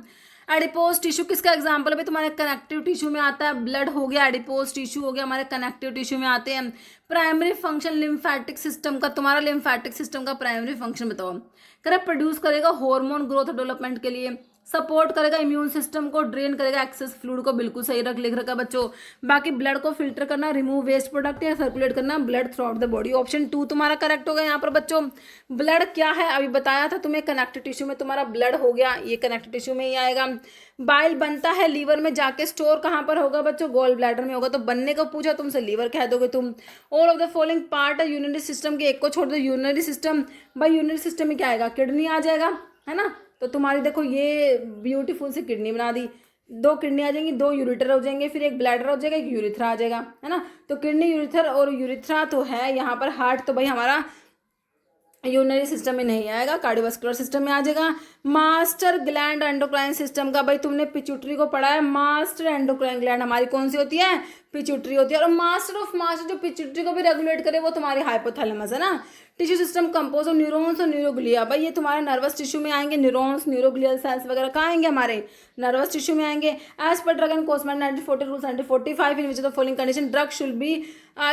एडिपोज टिश्यू किसका एग्जाम्पल है भाई, तुम्हारे कनेक्टिव टिश्यू में आता है। ब्लड हो गया, एडिपोज टिश्यू हो गया, हमारे कनेक्टिव टिश्यू में आते हैं। प्राइमरी फंक्शन लिम्फेटिक सिस्टम का, तुम्हारा लिम्फेटिक सिस्टम का प्राइमरी फंक्शन बताओ। करेक्ट, प्रोड्यूस करेगा हार्मोन ग्रोथ डेवलपमेंट के लिए, सपोर्ट करेगा इम्यून सिस्टम को, ड्रेन करेगा एक्सेस फ्लूइड को, बिल्कुल सही लिख रखा बच्चों। बाकी ब्लड को फिल्टर करना, रिमूव वेस्ट प्रोडक्ट या सर्कुलेट करना blood through out the body. Option 2 तुम्हारा करेक्ट होगा यहाँ पर बच्चों। ब्लड क्या है, अभी बताया था तुम्हें, कनेक्टिव टिश्यू में तुम्हारा ब्लड हो गया, ये कनेक्टिव टिश्यू में ही आएगा। बाइल बनता है लीवर में जाके, स्टोर कहाँ पर होगा बच्चों, गॉल ब्लैडर में होगा। तो बनने को पूछा तुमसे, लीवर कह दोगे तुम। All of the following part है यूरिनरी सिस्टम के, एक को छोड़ दो यूरिनरी सिस्टम। भाई यूरिनरी सिस्टम में क्या आएगा, किडनी आ जाएगा, है ना। तो तुम्हारी देखो ये ब्यूटीफुल सी किडनी बना दी, 2 किडनी आ जाएंगी, 2 यूरिटर हो जाएंगे, फिर एक ब्लैडर हो जाएगा, एक यूरिथ्रा आ जाएगा, है ना। तो किडनी, यूरिथर और यूरिथ्रा तो है यहाँ पर। हार्ट तो भाई हमारा यूरिनरी सिस्टम में नहीं आएगा, कार्डियोवास्कुलर सिस्टम में आ जाएगा। मास्टर ग्लैंड एंडोक्राइन सिस्टम का, भाई तुमने पिट्यूटरी को पढ़ा है। मास्टर एंडोक्राइन ग्लैंड हमारी कौन सी होती है? पिट्यूटरी होती है। और मास्टर ऑफ मास्टर जो पिट्यूटरी को भी रेगुलेट करे वो तुम्हारी हाइपोथैलेमस है ना। Tissue system compose of neurons और न्यूरोग्लिया, भाई ये तुम्हारे नर्वस टिश्यू में आएंगे। न्यूरॉन्स, न्यूरोग्लियल सेल्स वगैरह कहाँ आएंगे? हमारे नर्वस टिश्यू में आएंगे। As per drug and cosmetic 1940 rules 1945 in which the following condition drug should be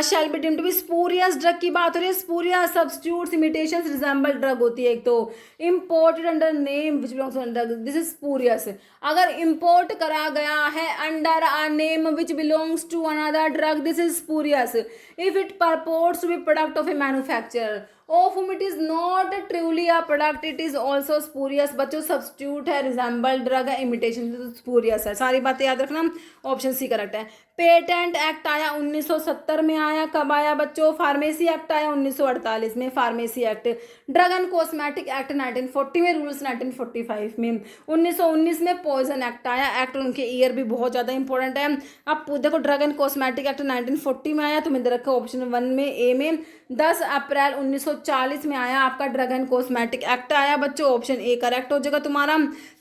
shall be deemed to be spurious. Drug की बात हो रही है। Spurious substitutes, imitations, resemble drug होती है एक तो। Imported under name which belongs to drug, this is spurious. अगर इंपोर्ट करा गया है under a name which belongs to another drug, this is spurious. If it purports to B product of A manufacturer of whom it is not truly a product, it is also spurious। बच्चों substitute है, resemble drug है, imitation spurious है। सारी बातें याद रखना। Option C correct है। Patent act आया 1970 में आया। कब आया बच्चों? फार्मेसी एक्ट आया 1948 में, pharmacy act. Drug and cosmetic act 1940 में, रूल्स 1945 में। 1919 में पॉइजन एक्ट आया। एक्ट उनके ईयर भी बहुत ज़्यादा इंपॉर्टेंट है। अब देखो ड्रग एंड कॉस्मेटिक एक्ट 1940 में आया, तुम्हें दे रखा ऑप्शन 1 में, ए में। 10 अप्रैल 1940 में आया आपका ड्रग एंड कॉस्मेटिक एक्ट आया बच्चों। ऑप्शन ए करेक्ट हो जाएगा तुम्हारा।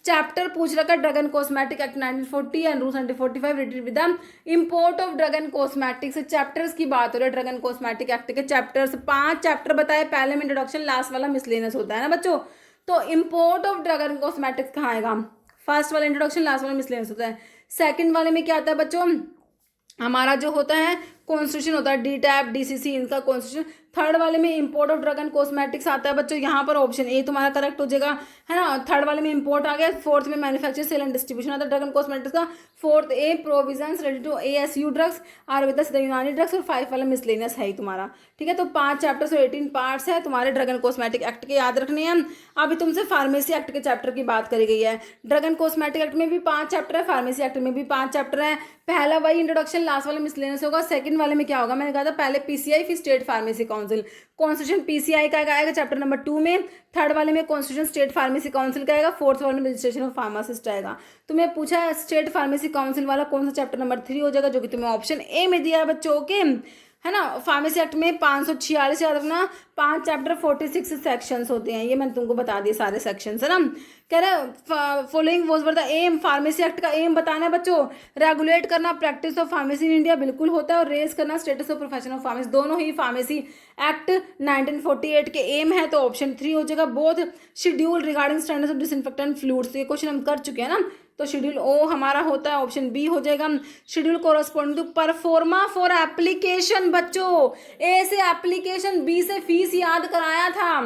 चैप्टर पूछ रखा drug and cosmetic act 1940 and rules 1945 related with the import of drug and cosmetics. Chapters की बात हो रही है ड्रग एंड कॉस्मेटिक एक्ट के। चैप्टर्स 5 चैप्टर बताए, पहले में इंट्रोडक्शन, लास्ट वाला मिसलेनियस होता है ना बच्चों। तो import of drug and cosmetics कहाँ आएगा? फर्स्ट वाला इंट्रोडक्शन, लास्ट वाला मिसलेनियस होता है। सेकंड वाले में क्या आता है बच्चों? हमारा जो होता है कॉन्स्टिट्यूशन होता है, डी टैप, डीसीसी, इनका कॉन्स्टिट्यूशन। थर्ड वाले में import of drug and cosmetics आता है बच्चों। यहाँ पर ऑप्शन ए तुम्हारा करेक्ट हो जाएगा, है ना। थर्ड वाले में इंपोर्ट आ गया। फोर्थ में मैन्युफैक्चर, सेल एंड डिस्ट्रीब्यूशन आता है ड्रग एंड कॉस्मेटिक्स का। Fourth A provisions related to ASU drugs, Ayurvedas, the Unani drugs. और 5 वाला मिसलेनियस है ही तुम्हारा, ठीक है। तो 5 चैप्टर्स और 18 पार्ट्स है तुम्हारे ड्रग एंड कॉस्मेटिक एक्ट के, याद रखने हैं। अभी तुमसे फार्मेसी एक्ट के चैप्टर की बात करी गई है। ड्रग एंड कॉस्मेटिक एक्ट में भी 5 चैप्टर है, फार्मेसी एक्ट में भी 5 चैप्टर है। पहला वही इंट्रोडक्शन, लास्ट वाला मिसलेनियस होगा। सेकंड वाले में क्या होगा? मैंने कहा था पहले PCI फिर state pharmacy council. Constitution PCI का आएगा चैप्टर नंबर 2 में। थर्ड वाले में कॉन्स्टिट्यूशन स्टेट फार्मेसी काउंसिल का आएगा। फोर्थ वाले में रजिस्ट्रेशन ऑफ फार्मासिस्ट आएगा। तुम्हें पूछा है स्टेट फार्मेसी काउंसिल वाला कौन सा चैप्टर नंबर 3 हो जाएगा, जो कि तुम्हें ऑप्शन ए में दिया है बच्चों के, है ना। फार्मेसी एक्ट में 546 याद रखना। 5 चैप्टर 46 सेक्शंस होते हैं, ये मैंने तुमको बता दिए सारे सेक्शंस, है ना। कह रहे following was were the aim, pharmacy act का एम बताना है बच्चों। रेगुलेट करना practice of pharmacy in India, बिल्कुल होता है। और रेज करना status of profession of pharmacy, दोनों ही फार्मेसी एक्ट 1948 के एम है। तो ऑप्शन 3 हो जाएगा। Both schedule regarding standards of disinfectant fluids, ये क्वेश्चन हम कर चुके हैं ना। तो शेड्यूल ओ हमारा होता है, ऑप्शन बी हो जाएगा। Schedule corresponding to proforma for application बच्चों। ए से एप्लीकेशन, बी से फीस याद कराया था।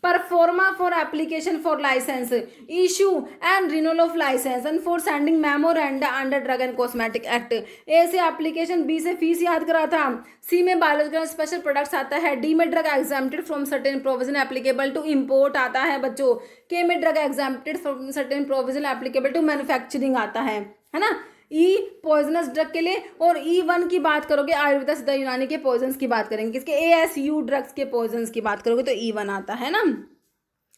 Proforma for application for licence, issue and renewal of licence and for sending memoranda under drug and cosmetic act. A से application, B से fees याद करा था। सी में बायोलॉजिकल स्पेशल प्रोडक्ट्स आता है। डी में drug exempted from certain provision applicable to import आता है बच्चों। के में drug exempted from certain provision applicable to manufacturing आता है ना। ई पॉइजनस ड्रग के लिए। और E1 की बात करोगे आयुर्वेदस, द यूनानी के पॉइजन्स की बात करेंगे। किसके? ASU ड्रग्स के पॉइजन्स की बात करोगे तो E1 आता है ना।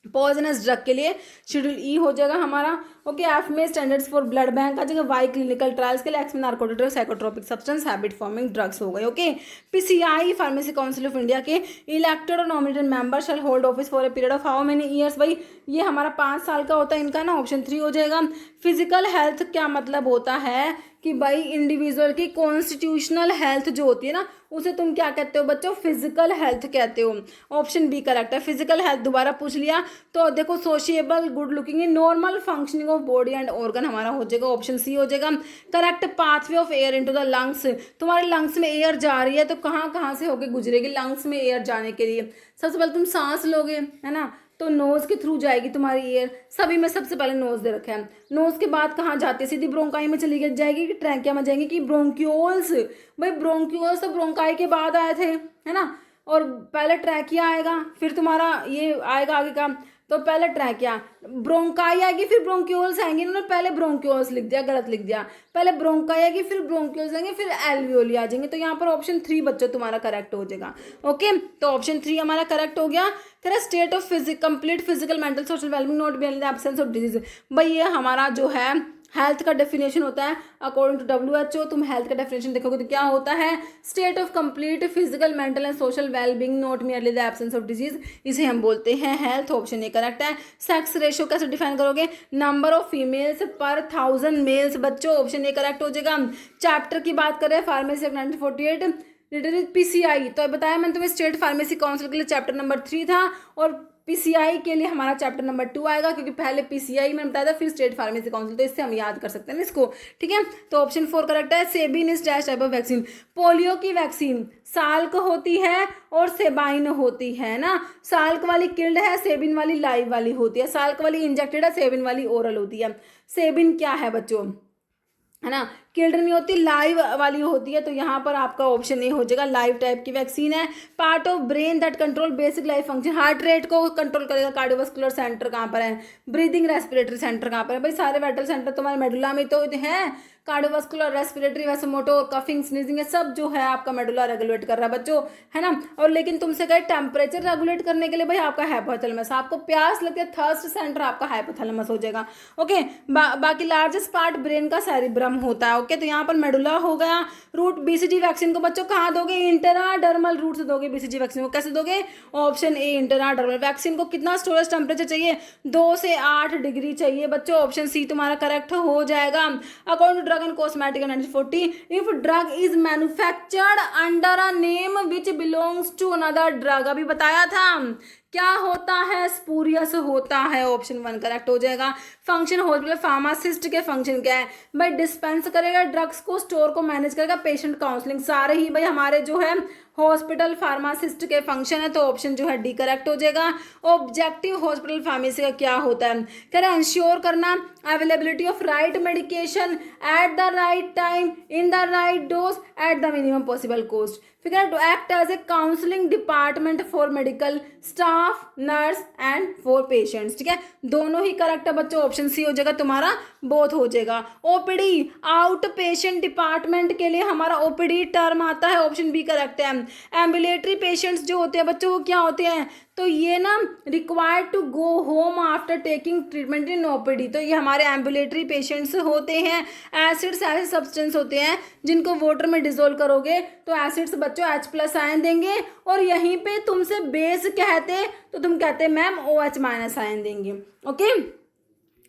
पॉइजनस ड्रग के लिए शेड्यूल ई हो जाएगा हमारा। ओके, एफ में स्टैंडर्ड्स फॉर ब्लड बैंक आ जाएगा। वाई क्लिनिकल ट्रायल्स के लिए। एक्स में narcotic drug, psychotropic substance, habit forming drugs हो गए। Okay, PCI pharmacy council of India के इलेक्टेड और nominated member shall hold office for a period of how many years, भाई ये हमारा 5 साल का होता है इनका ना। ऑप्शन 3 हो जाएगा। फिजिकल हेल्थ क्या मतलब होता है कि भाई इंडिविजुअल की कॉन्स्टिट्यूशनल हेल्थ जो होती है ना, उसे तुम क्या कहते हो बच्चों? फिजिकल हेल्थ कहते हो। ऑप्शन बी करेक्ट है। फिजिकल हेल्थ दोबारा पूछ लिया तो देखो sociable, good looking, normal functioning of body and organ हमारा हो जाएगा। ऑप्शन सी हो जाएगा। Correct pathway of air into the lungs, तुम्हारे लंग्स में एयर जा रही है तो कहाँ कहाँ से होके गुजरेगी लंग्स में एयर जाने के लिए? सबसे पहले तुम सांस लोगे, है ना, तो नोज के थ्रू जाएगी तुम्हारी एयर। सभी में सबसे पहले नोज दे रखा है। नोज के बाद कहाँ जाती है? सीधी ब्रोंकाई में चली जाएगी कि ट्रैकिया में जाएंगी कि ब्रोंक्यूल्स? भाई ब्रोंक्यूल्स तो ब्रोंकाई के बाद आए थे, है ना। और पहले ट्रैकिया आएगा, फिर तुम्हारा ये आएगा आगे का तो पहले ट्रैकिया, ब्रोंकाई आएगी फिर ब्रोंक्यूल्स आएंगे, इन्होंने पहले ब्रोंक्यूल्स लिख दिया, गलत लिख दिया। पहले ब्रोंकाई आएगी फिर ब्रोंक्यूल्स आएंगे फिर एल्वियोली आ जाएंगे। तो यहाँ पर ऑप्शन 3 बच्चों तुम्हारा करेक्ट हो जाएगा। ओके, तो ऑप्शन 3 हमारा करेक्ट हो गया। कह state of complete physical mental social wellbeing not be in the absence of disease. भाई ये हमारा जो है हेल्थ का डेफिनेशन होता है अकॉर्डिंग टू WHO। तुम हेल्थ का डेफिनेशन देखोगे तो क्या होता है, state of complete physical mental and social wellbeing not merely the absence of disease, इसे हम बोलते हैं हेल्थ। ऑप्शन ए करेक्ट है। सेक्स रेशियो कैसे डिफाइन करोगे, नंबर ऑफ फीमेल्स पर 1000 मेल्स बच्चों, ऑप्शन ए करेक्ट हो जाएगा। चैप्टर की बात करें pharmacy of 1948 related with PCI, तो बताया मैंने तुम्हें स्टेट फार्मेसी काउंसिल के लिए चैप्टर नंबर 3 था और PCI के लिए हमारा चैप्टर नंबर 2 आएगा, क्योंकि पहले PCI मैंने बताया था फिर स्टेट फार्मेसी काउंसिल, तो इससे हम याद कर सकते हैं इसको। ठीक है, तो ऑप्शन 4 करेक्ट है। Sabin is dash type of vaccine, polio की वैक्सीन साल्क होती है और सेबाइन होती है ना। साल्क वाली किल्ड है, सेबिन वाली लाइव वाली होती है। साल्क वाली इंजेक्टेड है, सेबिन वाली ओरल होती है। सेबिन क्या है बच्चों, है ना, किल्ड नहीं होती, लाइव वाली होती है। तो यहाँ पर आपका ऑप्शन ए हो जाएगा, लाइव टाइप की वैक्सीन है। Part of brain that control basic life function, heart rate को कंट्रोल करेगा। कार्डियोवास्कुलर सेंटर कहाँ पर है, ब्रीदिंग रेस्पिरेटरी सेंटर कहाँ पर है, भाई सारे वाइटल सेंटर तुम्हारे मेडुला में तो है। Cardiovascular, respiratory, vasomotor, coughing, sneezing, सब जो है आपका मेडुला रेगुलेट कर रहा है बच्चों, है ना। और लेकिन तुमसे कहे टेम्परेचर रेगुलेट करने के लिए भाई आपका हाइपोथैलेमस, आपको प्यास लगती है थर्स्ट सेंटर आपका हाइपोथैलेमस हो जाएगा। ओके, बाकी लार्जेस्ट पार्ट ब्रेन का सेरिब्रम होता है। ओके, तो यहाँ पर मेडुला हो गया। रूट BCG वैक्सीन को बच्चों कहाँ दोगे, इंटराडर्मल रूट से दोगे BCG वैक्सीन को। कैसे दोगे, ऑप्शन ए इंटराडर्मल। वैक्सीन को कितना स्टोरेज टेम्परेचर चाहिए, 2 से 8 डिग्री चाहिए बच्चों। ऑप्शन सी तुम्हारा करेक्ट हो जाएगा। According to drug and cosmetic 1940, if drug is manufactured under a name which belongs to another drug, अभी बताया था क्या होता है, स्पूरियस होता है। ऑप्शन 1 करेक्ट हो जाएगा। फंक्शन हॉस्पिटल फार्मासिस्ट के फंक्शन क्या है, भाई डिस्पेंस करेगा ड्रग्स को, स्टोर को मैनेज करेगा, पेशेंट काउंसलिंग, सारे ही भाई हमारे जो है हॉस्पिटल फार्मासिस्ट के फंक्शन है। तो ऑप्शन जो है डी करेक्ट हो जाएगा। ऑब्जेक्टिव हॉस्पिटल फार्मेसी का क्या होता है, कह रहे इंश्योर करना availability of right medication at the right time in the right dose at the minimum possible cost. फिर to act as a counselling department for medical staff, nurse and for patients. ठीक है, दोनों ही correct है बच्चों। Option C हो जाएगा तुम्हारा, both हो जाएगा। ओपीडी आउट पेशेंट डिपार्टमेंट के लिए हमारा ओपीडी टर्म आता है, ऑप्शन बी करेक्ट है। एम्बुलेटरी पेशेंट्स जो होते हैं बच्चों वो क्या होते हैं, तो ये ना required to go home after taking treatment in OPD, तो ये हमारे एम्बुलेटरी पेशेंट्स होते हैं। एसिड्स ऐसे सब्सटेंस होते हैं जिनको वाटर में डिजोल्व करोगे तो एसिड्स बच्चों H+ आयन देंगे, और यहीं पे तुमसे बेस कहते तो तुम कहते मैम OH- आयन देंगे। ओके,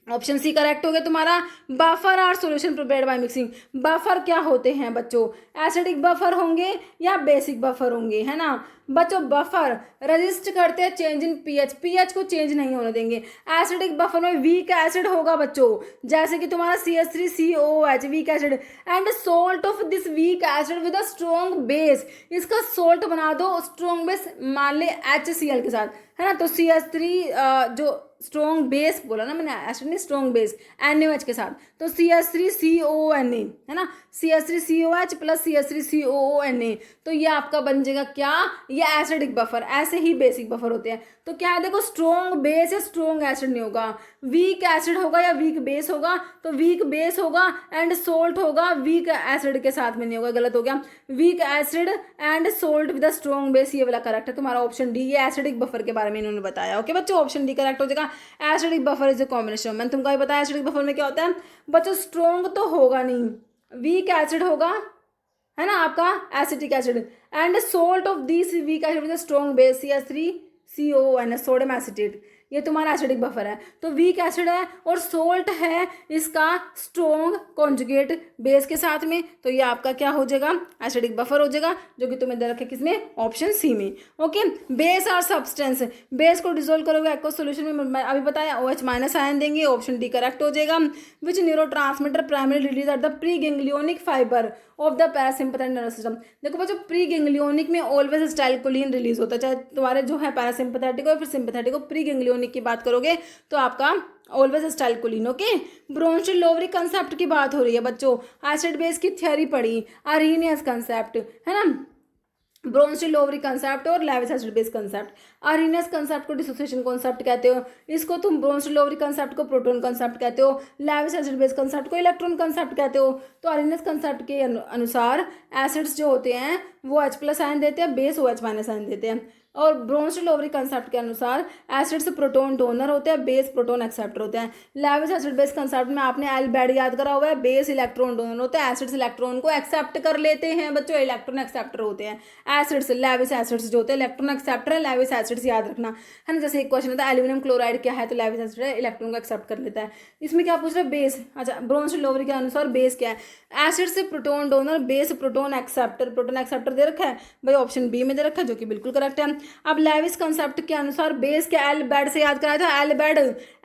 ऑप्शन सी करेक्ट हो गया तुम्हारा। Buffer are solution prepared by mixing, buffer क्या होते हैं बच्चों, एसिडिक बफर होंगे या बेसिक बफर होंगे, है ना बच्चों। बफर रजिस्ट करते हैं चेंज इन पीएच को चेंज नहीं होने देंगे। एसिडिक बफर में वीक एसिड होगा बच्चों, जैसे कि तुम्हारा CH3COOH weak acid, and salt of this weak acid with a strong base, इसका सोल्ट बना दो स्ट्रॉन्ग बेस, मान ले HCl के साथ, है ना। तो CH3 जो स्ट्रॉन्ग बेस बोला ना मैंने, एसिड नहीं स्ट्रॉन्ग बेस, NaOH के साथ, तो CH3COONA, है ना, CH3COH प्लस CH3COONA, तो ये आपका बन जाएगा क्या, ये एसिडिक बफर। ऐसे ही बेसिक बफर होते हैं। तो क्या है देखो, स्ट्रॉन्ग बेस है, स्ट्रॉन्ग एसिड नहीं होगा, वीक एसिड होगा या वीक बेस होगा, तो वीक बेस होगा एंड सोल्ट होगा, वीक एसिड के साथ में नहीं होगा, गलत हो गया। Weak acid and salt with strong base, ये वाला करेक्ट है तुम्हारा ऑप्शन डी। ये एसिडिक बफर के बारे में इन्होंने बताया। ओके बच्चों, ऑप्शन डी करेक्ट हो जाएगा। Acidic buffer is a combination, मैंने तुमको भी बताया एसिडिक बफर में क्या होता है बच्चों, स्ट्रॉन्ग तो होगा नहीं, वीक एसिड होगा, है ना आपका acetic acid, and salt of this weak acid with strong base CH3COON, sodium acetate, ये तुम्हारा एसिडिक बफर है। तो वीक एसिड है और सोल्ट है इसका स्ट्रॉन्ग कॉन्जुगेट बेस के साथ में, तो ये आपका क्या हो जाएगा, एसिडिक बफर हो जाएगा, जो कि तुम्हें दे रखे किसमें, ऑप्शन सी में। ओके, बेस और सब्सटेंस, बेस को डिसोल्व करोगे एक्वस सॉल्यूशन में, मैं अभी बताया OH- आयन देंगे, ऑप्शन डी करेक्ट हो जाएगा। Which neurotransmitter primary release at the pre ganglionic fibre of the parasympathetic nervous system. देखो बच्चों, प्री गैंग्लियोनिक में ऑलवेज एसिटाइलकोलिन रिलीज होता है, चाहे तुम्हारे जो है पैरासिम्पैथेटिक हो फिर सिम्पैथेटिक हो, प्री गैंग्लियोनिक की बात करोगे तो आपका ऑलवेज एसिटाइलकोलिन। ओके, ब्रोंशियल लोवरी कंसेप्ट की बात हो रही है बच्चों, एसिड बेस की थ्योरी पढ़ी, अरेनियस कंसेप्ट, है ना। ब्रोन स्टील ओवरी कंसेप्ट और Levi's acid base concept. Arrhenius concept को डिसोसिएशन कॉन्सेप्ट कहते हो, इसको तुम ब्रोन स्टील ओवरी कंसेप्ट को प्रोटॉन कंसेप्ट कहते हो, लेविस एसिड बेस कंसेप्ट को इलेक्ट्रॉन कंसेप्ट कहते हो। तो आर्हेनियस कंसेप्ट के अनुसार एसिड्स जो होते हैं वो H+ आयन देते हैं, बेस OH- आयन देते हैं। और ब्रोन स्टील ओवरी कंसेप्ट के अनुसार एसिड्स प्रोटॉन डोनर होते हैं, बेस प्रोटॉन एक्सेप्टर होते हैं। लेविस एसिड बेस कंसेप्ट में आपने एल्बेड याद करा हुआ है, बेस इलेक्ट्रॉन डोनर होते हैं, एसिड्स इलेक्ट्रॉन को एक्सेप्ट कर लेते हैं बच्चों, इलेक्ट्रॉन एक्सेप्टर होते हैं एसिड्स। लेविस एसिड्स जो होते हैं इलेक्ट्रॉन एक्सेप्टर है, लेविस एसिड्स याद रखना है ना। जैसे एक क्वेश्चन होता है एल्यूमिनियम क्लोराइड क्या है, तो लेविस एसिड है, इलेक्ट्रॉन को एक्सेप्ट कर लेता है। इसमें क्या पूछ रहे हैं, बेस। अच्छा, ब्रोन स्टील ओवरी के अनुसार बेस क्या है, एसिड से proton donor, base proton acceptor. Proton acceptor दे रखा है भाई, ऑप्शन बी में दे रखा है, जो कि बिल्कुल करेक्ट है। अब लेविस कंसेप्ट के अनुसार बेस क्या, एल्बेड से याद कराया था, एल्बेड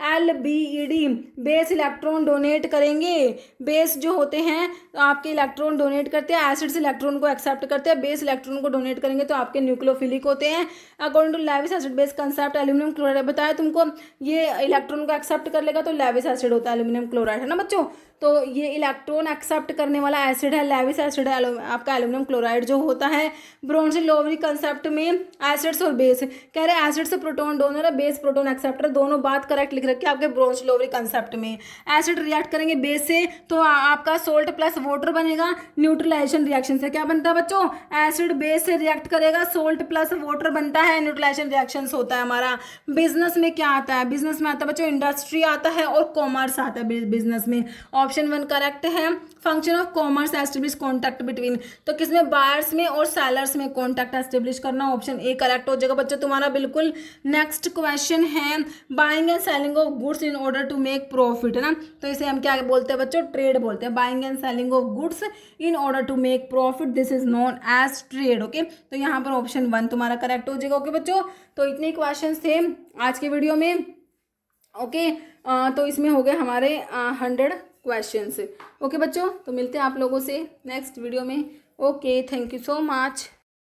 LBED, बेस इलेक्ट्रॉन डोनेट करेंगे। बेस जो होते हैं तो आपके इलेक्ट्रॉन डोनेट करते हैं, एसिड से इलेक्ट्रॉन को एक्सेप्ट करते हैं, बेस इलेक्ट्रॉन को डोनेट करेंगे तो आपके न्यूक्लियोफिलिक होते हैं। According to Lewis acid base concept, aluminium chloride बताया तुमको, ये इलेक्ट्रॉन को एक्सेप्ट कर लेगा तो लेविस एसिड होता है, एल्यूमिनियम क्लोराइड है ना बच्चों। तो ये इलेक्ट्रॉन एक्सेप्ट करने वाला एसिड है, लेविस एसिड है आपका एल्यूमिनियम क्लोराइड जो होता है। ब्रोन स्टील ओवरी कंसेप्ट में एसिड्स और बेस कह रहे हैं, एसिड से प्रोटॉन डोनर है, बेस प्रोटॉन एक्सेप्टर, दोनों बात करेक्ट लिख रखी है आपके ब्रोन स्टील ओवरी कंसेप्ट में। एसिड रिएक्ट करेंगे बेस से तो आपका सोल्ट प्लस वाटर बनेगा, न्यूट्रलाइजेशन रिएक्शन से क्या बनता है बच्चों, एसिड बेस से रिएक्ट करेगा, सोल्ट प्लस वाटर बनता है, न्यूट्रलाइजेशन रिएक्शन होता है हमारा। बिजनेस में क्या आता है, बिजनेस में आता है बच्चों इंडस्ट्री आता है और कॉमर्स आता है बिजनेस में। ऑप्शन 1 करेक्ट है। Function of commerce establish contact between, तो किसमें, बायर्स में और सेलर्स में कॉन्टैक्ट एस्टेब्लिश करना, ऑप्शन ए करेक्ट हो जाएगा बच्चों तुम्हारा बिल्कुल। नेक्स्ट क्वेश्चन है buying and selling of goods in order to make profit, है ना। तो इसे हम क्या बोलते हैं बच्चों, ट्रेड बोलते हैं। Buying and selling of goods in order to make profit, this is known as trade. Okay, तो यहाँ पर ऑप्शन 1 तुम्हारा करेक्ट हो जाएगा। ओके बच्चों, तो इतने क्वेश्चन थे आज की वीडियो में। ओके, तो इसमें हो गए हमारे 100 क्वेश्चंस। ओके बच्चों, तो मिलते हैं आप लोगों से नेक्स्ट वीडियो में। Okay, thank you so much.